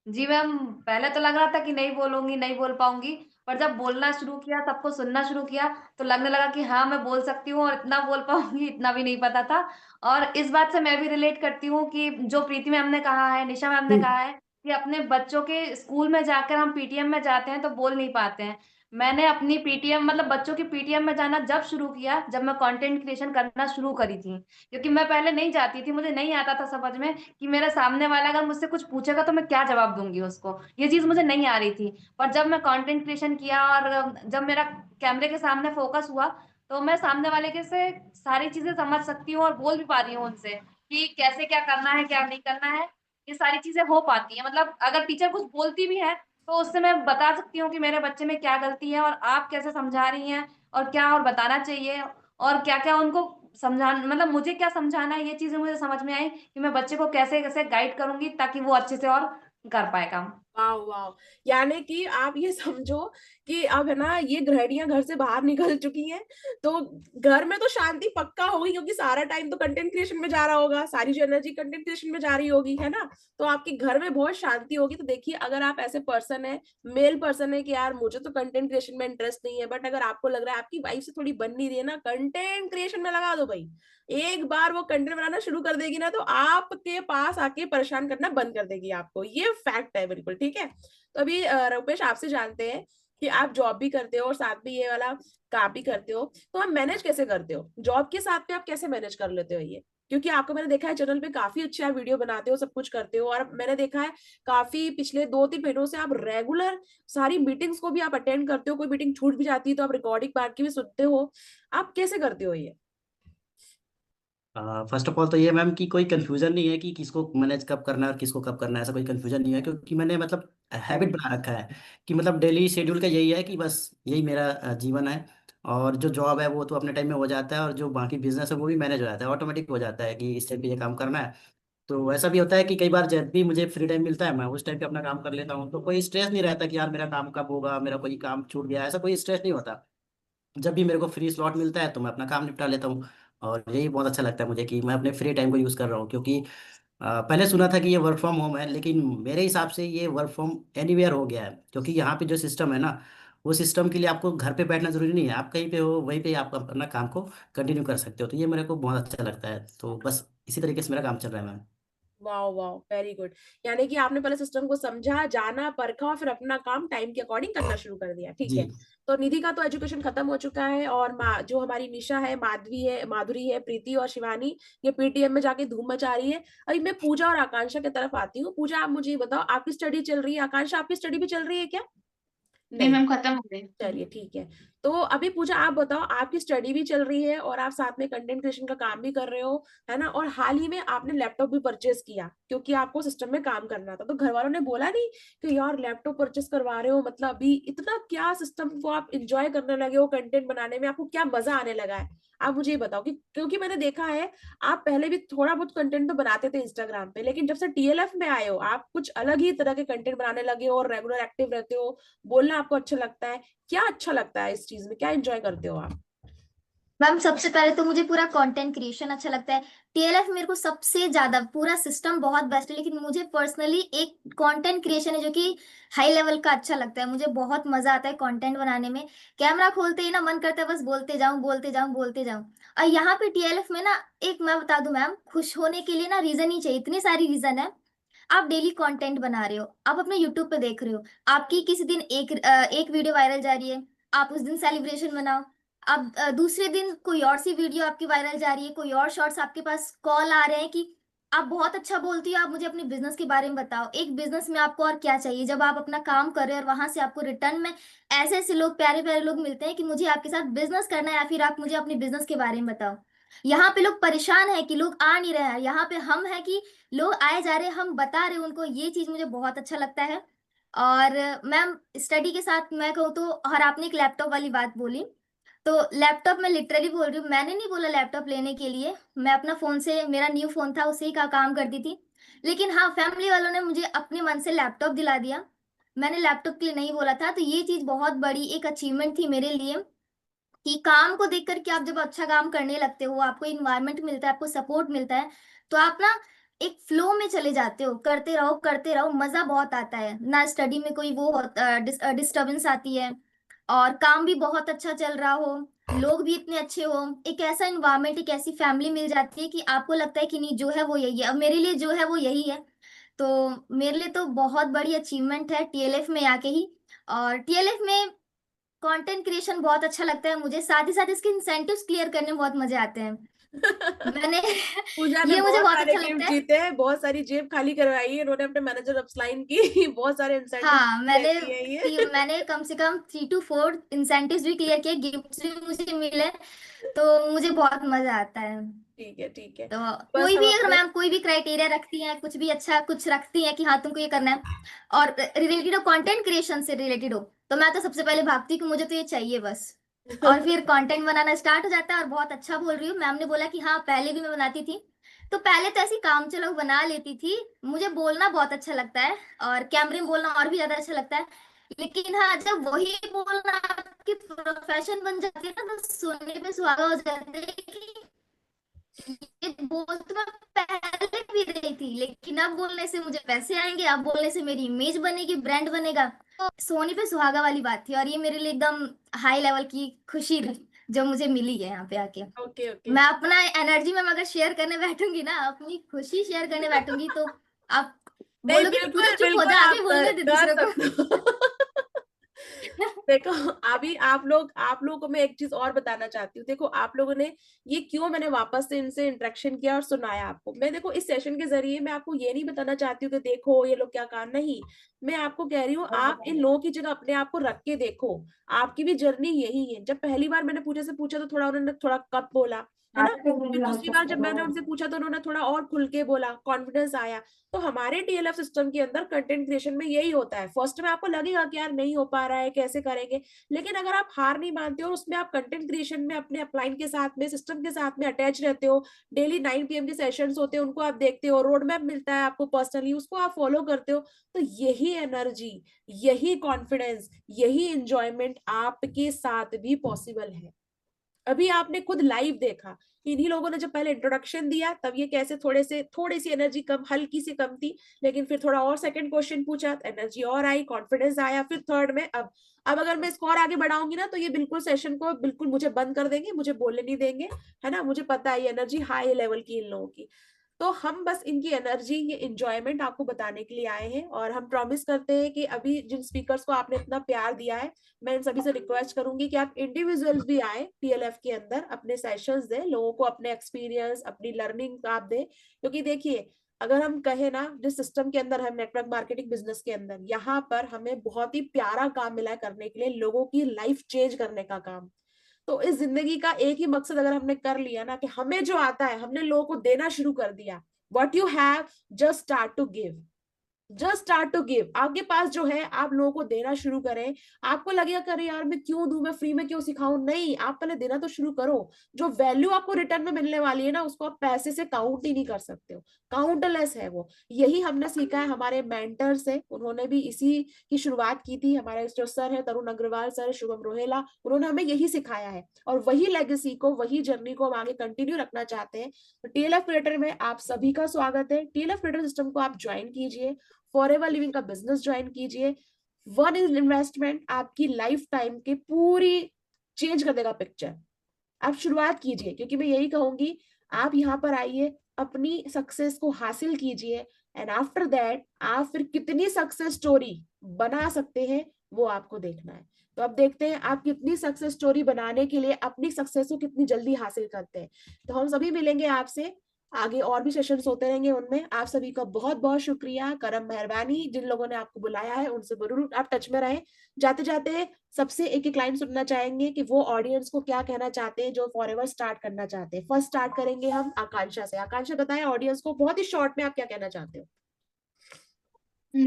जी मैम, पहले तो लग रहा था कि नहीं बोलूंगी, नहीं बोल पाऊंगी, पर जब बोलना शुरू किया, सबको सुनना शुरू किया, तो लगने लगा कि हाँ मैं बोल सकती हूँ, और इतना बोल पाऊंगी इतना भी नहीं पता था। और इस बात से मैं भी रिलेट करती हूँ कि जो प्रीति मैम ने कहा है, निशा मैम ने कहा है कि अपने बच्चों के स्कूल में जाकर हम पीटीएम में जाते हैं तो बोल नहीं पाते हैं। मैंने अपनी पीटीएम मतलब बच्चों की पीटीएम में जाना जब शुरू किया, जब मैं कंटेंट क्रिएशन करना शुरू करी थी। क्योंकि मैं पहले नहीं जाती थी, मुझे नहीं आता था समझ में कि मेरा सामने वाला अगर मुझसे कुछ पूछेगा तो मैं क्या जवाब दूंगी उसको, ये चीज मुझे नहीं आ रही थी। पर जब मैं कंटेंट क्रिएशन किया और जब मेरा कैमरे के सामने फोकस हुआ, तो मैं सामने वाले के से सारी चीजें समझ सकती हूँ और बोल भी पा रही हूँ उनसे कि कैसे क्या करना है, क्या नहीं करना है। ये सारी चीजें हो पाती है, मतलब अगर टीचर कुछ बोलती भी है तो उससे मैं बता सकती हूँ कि मेरे बच्चे में क्या गलती है और आप कैसे समझा रही हैं, और क्या और बताना चाहिए, और क्या क्या उनको समझा, मतलब मुझे क्या समझाना है, ये चीजें मुझे समझ में आई कि मैं बच्चे को कैसे कैसे गाइड करूंगी ताकि वो अच्छे से और कर पाए काम। वाह वाह, यानी कि आप ये समझो कि अब है ना, ये गृहिणियां घर से बाहर निकल चुकी हैं, तो घर में तो शांति पक्का होगी, क्योंकि सारा टाइम तो कंटेंट क्रिएशन में जा रहा होगा, सारी जो एनर्जी कंटेंट क्रिएशन में जा रही होगी, है ना? तो आपके घर में बहुत शांति होगी। तो देखिए, अगर आप ऐसे पर्सन है, मेल पर्सन है कि यार मुझे तो कंटेंट क्रिएशन में इंटरेस्ट नहीं है, बट अगर आपको लग रहा है आपकी वाइफ से थोड़ी बन नहीं रही है ना, कंटेंट क्रिएशन में लगा दो भाई। एक बार वो कंटेंट बनाना शुरू कर देगी ना, तो आपके पास आके परेशान करना बंद कर देगी आपको, ये फैक्ट है बिल्कुल। ठीक है, तो अभी रूपेश, आपसे जानते हैं कि आप जॉब भी करते हो और साथ में ये वाला काम भी करते हो, तो आप मैनेज कैसे करते हो जॉब के साथ में, आप कैसे मैनेज कर लेते हो ये? क्योंकि आपको मैंने देखा है चैनल पे काफी अच्छा वीडियो बनाते हो, सब कुछ करते हो, और मैंने देखा है काफी पिछले 2-3 महीनों से आप रेगुलर सारी मीटिंग्स को भी आप अटेंड करते हो, कोई मीटिंग छूट भी जाती है तो आप रिकॉर्डिंग बार की भी सुनते हो। आप कैसे करते हो ये? फर्स्ट ऑफ ऑल तो ये मैम कि कोई कंफ्यूजन नहीं है कि किसको मैनेज कब करना है और किसको कब करना है, ऐसा कोई कंफ्यूजन नहीं है, क्योंकि मैंने मतलब हैबिट बना रखा है कि मतलब डेली शेड्यूल का यही है कि बस यही मेरा जीवन है। और जो जॉब है वो तो अपने टाइम में हो जाता है, और जो बाकी बिजनेस है वो भी मैनेज हो जाता है, ऑटोमेटिक हो जाता है कि इस टाइम पे ये काम करना है। तो ऐसा भी होता है कि कई बार जब भी मुझे फ्री टाइम मिलता है मैं उस टाइम पे अपना काम कर लेता हूँ, तो कोई स्ट्रेस नहीं रहता कि यार मेरा काम कब होगा, मेरा कोई काम छूट गया, ऐसा कोई स्ट्रेस नहीं होता। जब भी मेरे को फ्री स्लॉट मिलता है तो मैं अपना काम निपटा लेता हूँ। और यही बहुत अच्छा लगता है मुझे कि मैं अपने फ्री टाइम को यूज़ कर रहा हूँ, क्योंकि पहले सुना था कि ये वर्क फ्रॉम होम है, लेकिन मेरे हिसाब से ये वर्क फ्रॉम एनीवेयर हो गया है, क्योंकि यहाँ पे जो सिस्टम है ना, वो सिस्टम के लिए आपको घर पे बैठना जरूरी नहीं है, आप कहीं पे हो वहीं पे आप अपना काम को कंटिन्यू कर सकते हो। तो ये मेरे को बहुत अच्छा लगता है, तो बस इसी तरीके से मेरा काम चल रहा है ma'am. Wow wow, very good. यानी कि आपने पहले सिस्टम को समझा, जाना, परखा और फिर अपना काम टाइम के अकॉर्डिंग करना शुरू कर दिया। ठीक जी है। तो निधि का तो एजुकेशन खत्म हो चुका है, और जो हमारी निशा है, माधुरी है, प्रीति और शिवानी, ये पीटीएम में जाके धूम मचा रही है। अभी मैं पूजा और आकांक्षा की तरफ आती हूँ। पूजा, आप मुझे ये बताओ, आपकी स्टडी चल रही है? आकांक्षा, आपकी स्टडी भी चल रही है क्या? नहीं मैम, खत्म हो गए। चलिए ठीक है। तो अभी पूजा, आप बताओ, आपकी स्टडी भी चल रही है और आप साथ में कंटेंट क्रिएशन का काम भी कर रहे हो, है ना? और हाल ही में आपने लैपटॉप भी परचेज किया क्योंकि आपको सिस्टम में काम करना था। तो घर वालों ने बोला नहीं कि यार लैपटॉप परचेज करवा रहे हो, मतलब अभी इतना क्या सिस्टम को आप इंजॉय करने लगे हो, कंटेंट बनाने में आपको क्या मजा आने लगा है? आप मुझे ये बताओ कि क्योंकि मैंने देखा है आप पहले भी थोड़ा बहुत कंटेंट तो बनाते थे इंस्टाग्राम पे, लेकिन जब से टीएलएफ में आए हो आप कुछ अलग ही तरह के कंटेंट बनाने लगे हो और रेगुलर एक्टिव रहते हो, बोलना आपको अच्छा लगता है। क्या अच्छा लगता है इस चीज में, क्या एंजॉय करते हो आप? मैम सबसे पहले तो मुझे पूरा कंटेंट क्रिएशन अच्छा लगता है। टीएलएफ मेरे को सबसे ज्यादा, पूरा सिस्टम बहुत बेस्ट है, लेकिन मुझे पर्सनली एक कंटेंट क्रिएशन है जो कि हाई लेवल का अच्छा लगता है। मुझे बहुत मजा आता है कंटेंट बनाने में। कैमरा खोलते ही ना मन करता है बस बोलते जाऊं बोलते जाऊं बोलते जाऊं। और यहाँ पे टीएलएफ में ना, एक मैं बता दूं मैम, खुश होने के लिए ना रीजन ही चाहिए, इतनी सारी रीजन है। आप डेली कंटेंट बना रहे हो, आप अपने यूट्यूब पे देख रहे हो, आपकी किसी दिन एक वीडियो वायरल जा रही है, आप उस दिन सेलिब्रेशन मनाओ। अब दूसरे दिन कोई और सी वीडियो आपकी वायरल जा रही है, कोई और शॉर्ट्स आपके पास कॉल आ रहे हैं कि आप बहुत अच्छा बोलती हो, आप मुझे अपने बिजनेस के बारे में बताओ। एक बिजनेस में आपको और क्या चाहिए जब आप अपना काम कर रहे हो और वहां से आपको रिटर्न में ऐसे ऐसे लोग, प्यारे प्यारे लोग मिलते हैं कि मुझे आपके साथ बिजनेस करना है, या फिर आप मुझे अपने बिजनेस के बारे में बताओ। यहाँ पे लोग परेशान है कि लोग आ नहीं रहे हैं, यहाँ पे हम है कि लोग आए जा रहे हैं, हम बता रहे हैं उनको। ये चीज मुझे बहुत अच्छा लगता है। और मैम स्टडी के साथ मैं कहूँ तो, और आपने एक लैपटॉप वाली बात बोली, तो लैपटॉप मैं लिटरली बोल रही हूँ, मैंने नहीं बोला लैपटॉप लेने के लिए। मैं अपना फोन से, मेरा न्यू फोन था उसी का काम करती थी। लेकिन हाँ, फैमिली वालों ने मुझे अपने मन से लैपटॉप दिला दिया। मैंने लैपटॉप के लिए नहीं बोला था, तो ये चीज बहुत बड़ी एक अचीवमेंट थी मेरे लिए कि काम को देख करके आप जब अच्छा काम करने लगते हो, आपको इन्वायरमेंट मिलता है, आपको सपोर्ट मिलता है, तो आप ना एक फ्लो में चले जाते हो, करते रहो, मजा बहुत आता है ना। स्टडी में कोई वो डिस्टरबेंस आती है, और काम भी बहुत अच्छा चल रहा हो, लोग भी इतने अच्छे हो, एक ऐसा इन्वायरमेंट, एक ऐसी फैमिली मिल जाती है कि आपको लगता है कि नहीं, जो है वो यही है, अब मेरे लिए जो है वो यही है। तो मेरे लिए तो बहुत बड़ी अचीवमेंट है टीएलएफ में आके ही। और टीएलएफ में कंटेंट क्रिएशन बहुत अच्छा लगता है मुझे, साथ ही साथ इसके इंसेंटिव्स क्लियर करने में बहुत मजे आते हैं। मैंने पूजा ने ये मुझे बहुत बहुत सारे अच्छा गिफ्ट लगता है। जीते हैं, बहुत सारी जेब खाली करवाई है इन्होंने अपने मैनेजर अपलाइन की। बहुत सारे इंसेंटिव हाँ, देती है ये। मैंने कम से कम 3 to 4 इंसेंटिव्स भी क्लियर किए, गिफ्ट्स भी मुझे मिले, तो मुझे बहुत मजा आता है। ठीक है ठीक है। तो बस कोई हम भी अगर अपने मैम कोई भी क्राइटेरिया रखती है, कुछ भी अच्छा कुछ रखती है कि हाँ तुमको ये करना है, और रिलेटेड हो, कंटेंट क्रिएशन से रिलेटेड हो, तो मैं तो सबसे पहले भागती हूँ कि मुझे तो ये चाहिए बस। और फिर कंटेंट बनाना स्टार्ट हो जाता है। और बहुत अच्छा बोल रही हूँ, मैम ने बोला कि हाँ पहले भी मैं बनाती थी, तो पहले तो ऐसी काम चलो बना लेती थी। मुझे बोलना बहुत अच्छा लगता है, और कैमरे में बोलना और भी ज्यादा अच्छा लगता है। लेकिन हाँ, जब वही बोलना आपकी प्रोफेशन बन जाती है ना, तो सुनने पे सुहागा हो जाता है कि ये बोल तो मैं पहले भी रही थी, लेकिन अब बोलने से मुझे पैसे आएंगे, अब बोलने से मेरी इमेज बनेगी, ब्रांड बनेगा। तो सोनी पे सुहागा वाली बात थी, और ये मेरे लिए एकदम हाई लेवल की खुशी थी जो मुझे मिली है यहाँ पे आके। Okay okay. मैं अपना एनर्जी में अगर शेयर करने बैठूंगी ना, अपनी खुशी शेयर करने बैठूंगी, तो आप नहीं, बोलोगे तू बिल्कुल तो चुप हो बिल्कुल जा, आप आगे बोलने दे कर दूसरों को। सकते हो। देखो, अभी आप लोगों को मैं एक चीज और बताना चाहती हूँ। देखो, आप लोगों ने ये क्यों, मैंने वापस से इनसे इंटरेक्शन किया और सुनाया आपको। मैं देखो इस सेशन के जरिए मैं आपको ये नहीं बताना चाहती हूँ कि देखो ये लोग क्या काम, नहीं। मैं आपको कह रही हूँ आप इन लोगों की जगह अपने आप को रख के देखो। आपकी भी जर्नी यही है। जब पहली बार मैंने पूजा से पूछा तो थोड़ा उन्होंने थोड़ा कप बोला, है ना। फिर दूसरी बार जब मैंने उनसे पूछा तो उन्होंने थोड़ा और खुल के बोला, कॉन्फिडेंस आया। तो हमारे टीएलएफ सिस्टम के अंदर कंटेंट क्रिएशन में यही होता है। फर्स्ट में आपको लगेगा कि यार नहीं हो पा रहा है, कैसे करेंगे, लेकिन अगर आप हार नहीं मानते और उसमें आप कंटेंट क्रिएशन में अपने अपलाइन के साथ में, सिस्टम के साथ में अटैच रहते हो, डेली 9 PM के सेशंस होते हैं, उनको आप देखते हो, रोड मैप मिलता है आपको पर्सनली, उसको आप फॉलो करते हो, तो यही एनर्जी, यही कॉन्फिडेंस, यही इंजॉयमेंट आपके साथ भी पॉसिबल है। अभी आपने खुद लाइव देखा, इन्हीं लोगों ने जब पहले इंट्रोडक्शन दिया तब ये कैसे थोड़ी सी एनर्जी कम, हल्की सी कम थी, लेकिन फिर थोड़ा और सेकंड क्वेश्चन पूछा, एनर्जी और आई, कॉन्फिडेंस आया, फिर थर्ड में अब अगर मैं इसको और आगे बढ़ाऊंगी ना तो ये बिल्कुल सेशन को बिल्कुल मुझे बंद कर देंगे, मुझे बोलने नहीं देंगे, है ना। मुझे पता है ये एनर्जी हाई लेवल की इन लोगों की। तो हम बस इनकी एनर्जी, ये इंजॉयमेंट आपको बताने के लिए आए हैं, और हम प्रॉमिस करते हैं कि अभी जिन स्पीकर्स को आपने इतना प्यार दिया है, मैं इन सभी से रिक्वेस्ट करूंगी कि आप इंडिविजुअल्स भी आए टीएलएफ के अंदर, अपने सेशंस दें, लोगों को अपने एक्सपीरियंस, अपनी लर्निंग आप दें। क्योंकि देखिए, अगर हम कहें ना, जिस सिस्टम के अंदर हम नेटवर्क मार्केटिंग बिजनेस के अंदर, यहाँ पर हमें बहुत ही प्यारा काम मिला है करने के लिए, लोगों की लाइफ चेंज करने का काम। तो इस जिंदगी का एक ही मकसद अगर हमने कर लिया ना, कि हमें जो आता है हमने लोगों को देना शुरू कर दिया, what you have, just start to give, just start to give. आपके पास जो है आप लोगों को देना शुरू करें। आपको लगेगा करे यार मैं क्यों दूं, मैं फ्री में क्यों सिखाऊं, नहीं, आप पहले देना तो शुरू करो। जो वैल्यू आपको रिटर्न में मिलने वाली है ना, उसको आप पैसे से काउंट ही नहीं कर सकते हो, काउंटलेस है वो। यही हमने सीखा है हमारे मेंटर से, उन्होंने भी इसी की शुरुआत की थी। हमारे जो सर है तरुण अग्रवाल सर, शुभम रोहेला, उन्होंने हमें यही सिखाया है, और वही लेगेसी को, वही जर्नी को हम आगे कंटिन्यू रखना चाहते हैं। तो टीएलएफ क्रिएटर में आप सभी का स्वागत है। टीएलएफ क्रिएटर सिस्टम को आप ज्वाइन कीजिए, फॉरएवर लिविंग का बिजनेस ज्वाइन कीजिए। वन इज इन्वेस्टमेंट आपकी लाइफ टाइम की पूरी चेंज कर देगा पिक्चर। आप शुरुआत कीजिए, क्योंकि मैं यही कहूंगी, आप यहाँ पर आइए, अपनी सक्सेस को हासिल कीजिए, एंड आफ्टर दैट आप फिर कितनी सक्सेस स्टोरी बना सकते हैं वो आपको देखना है। तो अब देखते हैं आप कितनी सक्सेस स्टोरी बनाने के लिए अपनी सक्सेस को कितनी जल्दी हासिल करते हैं। तो हम सभी मिलेंगे आपसे आगे, और भी सेशंस होते रहेंगे, उनमें आप सभी का बहुत बहुत शुक्रिया, करम मेहरबानी। जिन लोगों ने आपको बुलाया है उनसे जरूर आप टच में रहें। जाते जाते सबसे एक एक लाइन सुनना चाहेंगे कि वो ऑडियंस को क्या कहना चाहते हैं जो फॉरएवर स्टार्ट करना चाहते हैं। फर्स्ट स्टार्ट करेंगे हम आकांक्षा से। आकांक्षा बताएं ऑडियंस को बहुत ही शॉर्ट में आप क्या कहना चाहते हो।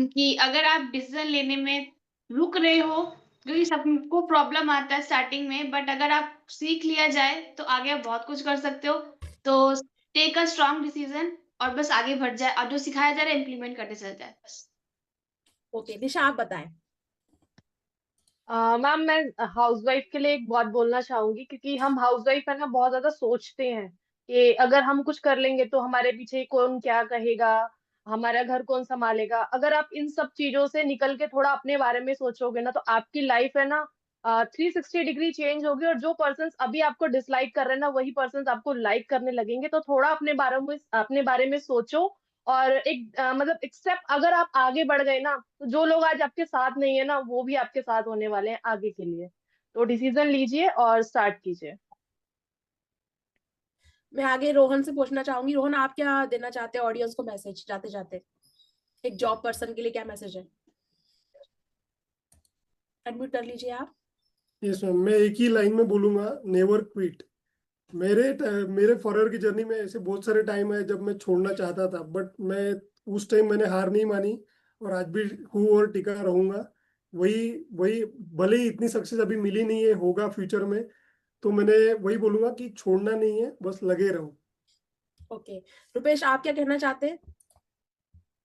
कि अगर आप डिसीजन लेने में रुक रहे हो, क्योंकि सबको प्रॉब्लम आता है स्टार्टिंग में, बट अगर आप सीख लिया जाए तो आगे आप बहुत कुछ कर सकते हो। तो टेक अ स्ट्रॉन्ग डिसीजन और बस आगे बढ़ जाए, और जो सिखाया जा रहा है इम्प्लीमेंट करते चल जाए बस। ओके निशा आप बताएं। मैम मैं हाउसवाइफ के लिए एक बात बोलना चाहूंगी, क्योंकि हम हाउसवाइफ है ना बहुत ज्यादा सोचते हैं कि अगर हम कुछ कर लेंगे तो हमारे पीछे कौन क्या कहेगा, हमारा घर कौन संभालेगा। अगर आप इन सब चीजों से निकल के थोड़ा अपने बारे में सोचोगे ना, तो आपकी लाइफ है ना 360 डिग्री चेंज होगी, और जो पर्सन अभी आपको डिसलाइक कर रहे हैं ना, वही पर्सन आपको लाइक करने लगेंगे। तो थोड़ा अपने बारे में सोचो, और एक मतलब एक स्टेप अगर आप आगे बढ़ गए ना, तो जो लोग आज आपके साथ नहीं है ना, वो भी आपके साथ होने वाले हैं आगे के लिए। तो डिसीजन लीजिए और स्टार्ट कीजिए। मैं आगे रोहन से पूछना चाहूंगी। रोहन आप क्या देना चाहते हैं ऑडियंस को मैसेज जाते जाते, एक जॉब पर्सन के लिए क्या मैसेज है। अनम्यूट कर लीजिए आप। यस मैम, मैं एक ही लाइन में बोलूंगा, नेवर क्विट। मेरे फॉरएवर की जर्नी में ऐसे बहुत सारे टाइम है जब मैं छोड़ना चाहता था, बट मैं उस टाइम मैंने हार नहीं मानी, और आज भी हूँ और टिका रहूंगा। वही वही भले ही इतनी सक्सेस अभी मिली नहीं है, होगा फ्यूचर में, तो मैंने वही बोलूंगा कि छोड़ना नहीं है, बस लगे रहो। ओके रुपेश आप क्या कहना चाहते हैं।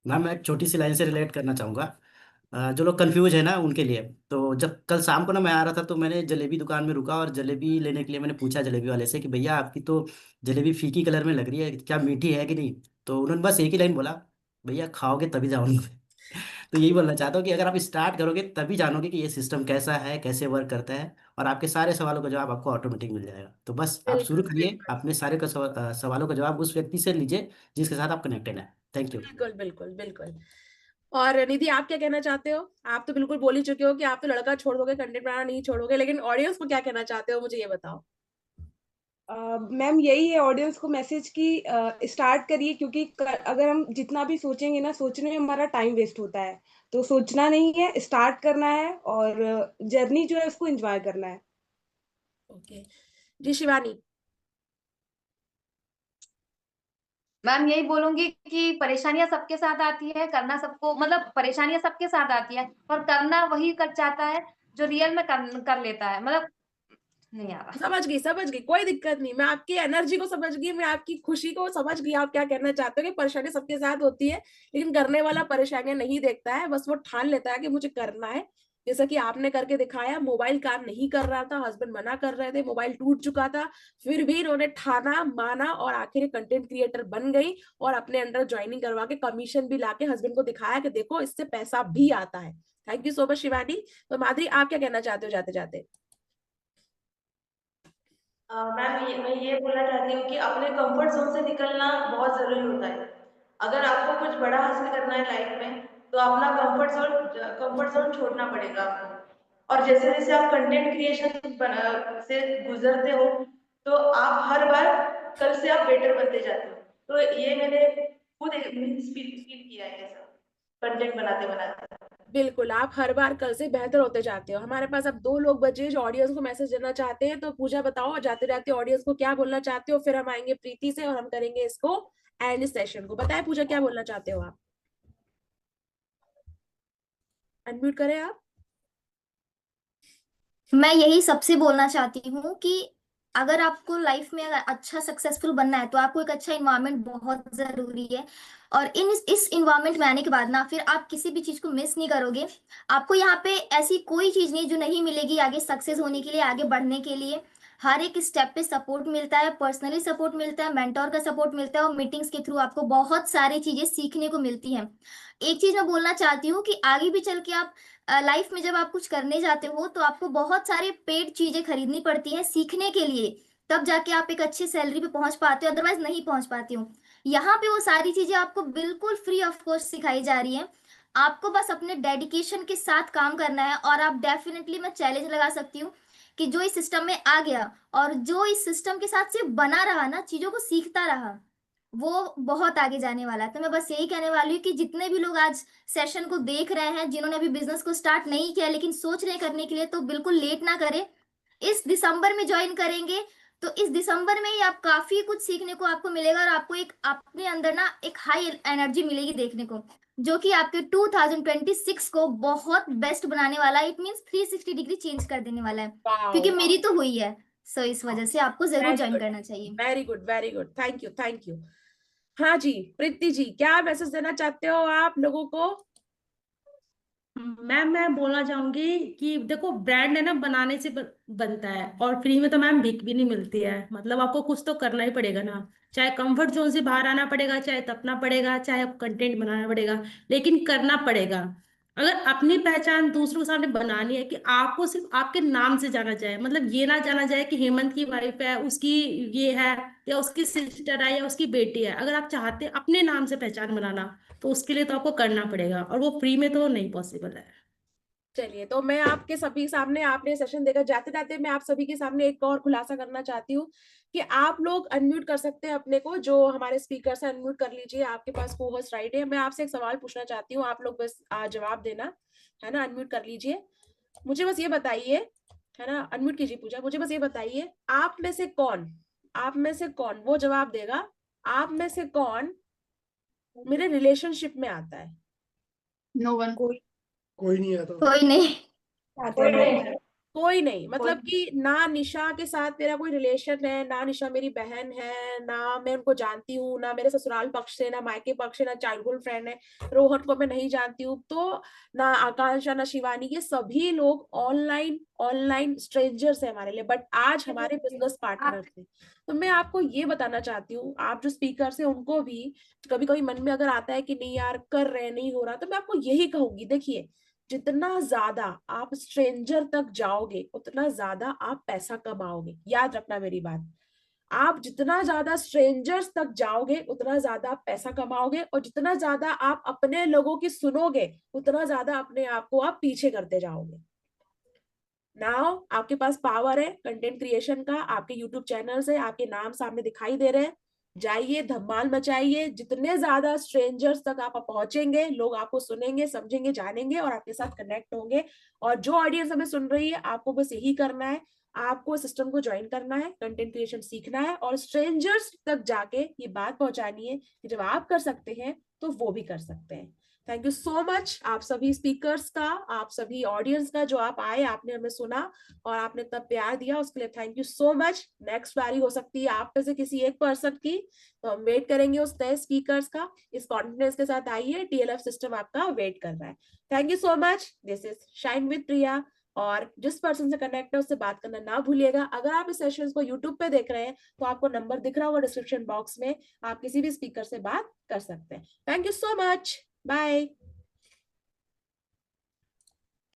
मैम मैं एक छोटी सी लाइन से रिलेट करना चाहूँगा। जो लोग कंफ्यूज है ना उनके लिए, तो जब कल शाम को ना मैं आ रहा था, तो मैंने जलेबी दुकान में रुका और जलेबी लेने के लिए मैंने पूछा जलेबी वाले से कि भैया आपकी तो जलेबी फीकी कलर में लग रही है, क्या मीठी है कि नहीं। तो उन्होंने बस एक ही लाइन बोला, भैया खाओगे तभी जाओगे। तो यही बोलना चाहता हूँ कि अगर आप स्टार्ट करोगे तभी जानोगे कि ये सिस्टम कैसा है, कैसे वर्क करता है, और आपके सारे सवालों का जवाब आपको ऑटोमेटिक मिल जाएगा। तो बस आप शुरू बिल्कुल करिए, बिल्कुल अपने सारे सवालों का जवाब उस व्यक्ति से लीजिए जिसके साथ आप कनेक्टेड हैं। Thank you. बिल्कुल बिल्कुल बिल्कुल। और निधि आप क्या कहना चाहते हो। आप तो बिल्कुल बोल ही चुके हो कि आप तो लड़का छोड़ दोगे, कंटेंट बनाना नहीं छोड़ोगे, लेकिन ऑडियंस को क्या कहना चाहते हो मुझे ये बताओ। मैम यही है ऑडियंस को मैसेज की, स्टार्ट करिए, क्योंकि अगर हम जितना भी सोचेंगे ना, सोचने में हमारा टाइम वेस्ट होता है। तो सोचना नहीं है, स्टार्ट करना है, और जर्नी जो है उसको एंजॉय करना है। ओके जी शिवानी। मैम यही बोलूंगी कि परेशानियां सबके साथ आती है, करना सबको, मतलब परेशानियां सबके साथ आती है, पर करना वही कर चाहता है जो रियल में कर लेता है। मतलब नहीं आ रहा। समझ गई, कोई दिक्कत नहीं। मैं आपकी एनर्जी को समझ गई, मैं आपकी खुशी को समझ गई, आप क्या कहना चाहते हो कि परेशानी सबके साथ होती है, लेकिन करने वाला परेशानियां नहीं देखता है, बस वो ठान लेता है कि मुझे करना है। जैसा कि आपने करके दिखाया, मोबाइल काम नहीं कर रहा था, हस्बैंड मना कर रहे थे, मोबाइल टूट चुका था, फिर भी इन्होंने ठाना, माना और आखिर कंटेंट क्रिएटर बन गई और अपने अंडर ज्वाइनिंग करवा के कमीशन भी लाके हस्बैंड को दिखाया कि देखो इससे पैसा भी आता है। Thank you so much Shivani. तो माधुरी, आप क्या कहना चाहते हो जाते जाते? मैम मैं ये बोलना चाहती हूँ कि अपने कंफर्ट जोन से निकलना बहुत ज़रूरी होता है। अगर आपको कुछ बड़ा हासिल करना है लाइफ में, तो अपना कंफर्ट जोन छोड़ना पड़ेगा आपको। और जैसे जैसे आप कंटेंट क्रिएशन से गुजरते हो, तो आप हर बार कल से आप बेटर बनते जाते हो। तो ये मैंने खुद फील किया है ऐसा, कंटेंट बनाते बनाते। बिल्कुल, आप हर बार कल से बेहतर होते जाते हो। हमारे पास अब 2 लोग बचे जो ऑडियंस को मैसेज देना चाहते हैं। तो पूजा बताओ जाते जाते ऑडियंस को क्या बोलना चाहते हो, फिर हम आएंगे प्रीति से और हम करेंगे इसको एंड सेशन को। बताए पूजा, क्या बोलना चाहते हो आप? अनम्यूट करें आप। मैं यही सबसे बोलना चाहती हूँ कि अगर आपको लाइफ में अगर अच्छा सक्सेसफुल बनना है तो आपको एक अच्छा इन्वायरमेंट बहुत जरूरी है। और इस इन्वायरमेंट में आने के बाद ना फिर आप किसी भी चीज को मिस नहीं करोगे। आपको यहाँ पे ऐसी कोई चीज नहीं जो नहीं मिलेगी आगे सक्सेस होने के लिए, आगे बढ़ने के लिए। हर एक स्टेप पे सपोर्ट मिलता है, पर्सनली सपोर्ट मिलता है, मेंटोर का सपोर्ट मिलता है, और मीटिंग्स के थ्रू आपको बहुत सारी चीजें सीखने को मिलती हैं। एक चीज मैं बोलना चाहती हूँ कि आगे भी चल के आप लाइफ में जब आप कुछ करने जाते हो तो आपको बहुत सारे पेड चीजें खरीदनी पड़ती हैं सीखने के लिए। तब जाके आप एक अच्छी सैलरी पे पहुंच पाते हो, अदरवाइज नहीं पहुंच पाती हो। यहाँ पे वो सारी चीजें आपको बिल्कुल फ्री ऑफ कॉस्ट सिखाई जा रही हैं। आपको बस अपने डेडिकेशन के साथ काम करना है, और आप डेफिनेटली, मैं चैलेंज लगा सकती हूँ कि जो इस सिस्टम में आ गया और जो इस सिस्टम के साथ सिर्फ बना रहा ना, चीजों को सीखता रहा, वो बहुत आगे जाने वाला है। तो मैं बस यही कहने वाली हूँ कि जितने भी लोग आज सेशन को देख रहे हैं, जिन्होंने अभी बिजनेस को स्टार्ट नहीं किया लेकिन सोच रहे हैं करने के लिए, तो बिल्कुल लेट ना करें। इस दिसंबर में ज्वाइन करेंगे तो इस दिसंबर में ही आप काफी कुछ सीखने को आपको मिलेगा, और आपको एक अपने अंदर ना एक हाई एनर्जी मिलेगी देखने को, जो कि आपके 2026 को बहुत बेस्ट बनाने वाला है। इट मीन्स 360 डिग्री चेंज कर देने वाला है, क्योंकि मेरी तो हुई है। सो इस वजह से आपको जरूर ज्वाइन करना चाहिए। Very good, very good, thank you, thank you. हाँ जी प्रीति जी, क्या मैसेज देना चाहते हो आप लोगों को? मैम मैं बोलना चाहूंगी कि देखो, ब्रांड है ना बनाने से बनता है, और फ्री में तो मैम भीख भी नहीं मिलती है। मतलब आपको कुछ तो करना ही पड़ेगा ना, चाहे कंफर्ट जोन से बाहर आना पड़ेगा, चाहे तपना पड़ेगा, चाहे कंटेंट बनाना पड़ेगा, लेकिन करना पड़ेगा। अगर अपनी पहचान दूसरों के सामने बनानी है कि आपको सिर्फ आपके नाम से जाना जाए, मतलब ये ना जाना जाए कि हेमंत की वाइफ है, उसकी ये है, या उसकी सिस्टर है, या उसकी बेटी है। अगर आप चाहते हैं अपने नाम से पहचान बनाना, तो उसके लिए तो आपको करना पड़ेगा, और वो फ्री में तो नहीं पॉसिबल है। चलिए, तो मैं आपके सभी सामने, आपने सेशन देकर जाते जाते मैं आप सभी के सामने एक और खुलासा करना चाहती हूँ कि आप लोग अनम्यूट कर सकते हैं अपने को, जो हमारे स्पीकर से अनम्यूट कर लीजिए, आपके पास को होस्ट राइट है। मैं आपसे एक सवाल पूछना चाहती हूँ, आप लोग बस जवाब देना है ना। अनम्यूट कर लीजिए, मुझे बस ये बताइए, है ना, अनम्यूट कीजिए पूजा। मुझे बस ये बताइए, आप में से कौन वो जवाब देगा, आप में से कौन मेरे रिलेशनशिप में आता है? No one. कोई नहीं आता। कोई नहीं। कोई नहीं। कोई नहीं, मतलब कि ना निशा के साथ मेरा कोई रिलेशन है, ना निशा मेरी बहन है, ना मैं उनको जानती हूँ, ना मेरे ससुराल पक्ष से, ना मायके पक्ष से, ना चाइल्डहुड फ्रेंड है, रोहन को मैं नहीं जानती हूँ, तो ना आकांक्षा, ना शिवानी, ये सभी लोग ऑनलाइन ऑनलाइन स्ट्रेंजर्स है हमारे लिए, बट आज हमारे बिजनेस पार्टनर थे। तो मैं आपको ये बताना चाहती हूँ, आप जो स्पीकर से उनको भी कभी कभी मन में अगर आता है कि नहीं यार कर रहे नहीं हो रहा, तो मैं आपको यही कहूंगी, देखिए जितना ज्यादा आप स्ट्रेंजर तक जाओगे उतना ज्यादा आप पैसा कमाओगे। याद रखना मेरी बात, आप जितना ज्यादा स्ट्रेंजर्स तक जाओगे उतना ज्यादा आप पैसा कमाओगे, और जितना ज्यादा आप अपने लोगों की सुनोगे उतना ज्यादा अपने आप को आप पीछे करते जाओगे। नाउ आपके पास पावर है कंटेंट क्रिएशन का, आपके यूट्यूब चैनल से आपके नाम सामने दिखाई दे रहे हैं, जाइए धमाल मचाइए। जितने ज्यादा स्ट्रेंजर्स तक आप पहुंचेंगे, लोग आपको सुनेंगे, समझेंगे, जानेंगे और आपके साथ कनेक्ट होंगे। और जो ऑडियंस हमें सुन रही है, आपको बस यही करना है, आपको सिस्टम को ज्वाइन करना है, कंटेंट क्रिएशन सीखना है और स्ट्रेंजर्स तक जाके ये बात पहुंचानी है कि जब आप कर सकते हैं तो वो भी कर सकते हैं। थैंक यू सो मच आप सभी स्पीकर्स का, आप सभी ऑडियंस का, जो आप आए, आपने हमें सुना और आपने इतना प्यार दिया, उसके लिए thank you so much. Next बारी हो सकती है आप में से किसी एक पर्सन की, तो हम वेट करेंगे उस नए स्पीकर्स का। इस कॉन्फिडेंस के साथ आइए, TLF सिस्टम आपका वेट कर रहा है। Thank you so much. This is shine with Priya. और जिस पर्सन से कनेक्ट है उससे बात करना ना भूलिएगा। अगर आप इस सेशंस को यूट्यूब पे देख रहे हैं तो आपको नंबर दिख रहा होगा डिस्क्रिप्शन बॉक्स में, आप किसी भी स्पीकर से बात कर सकते हैं। Thank you so much, bye.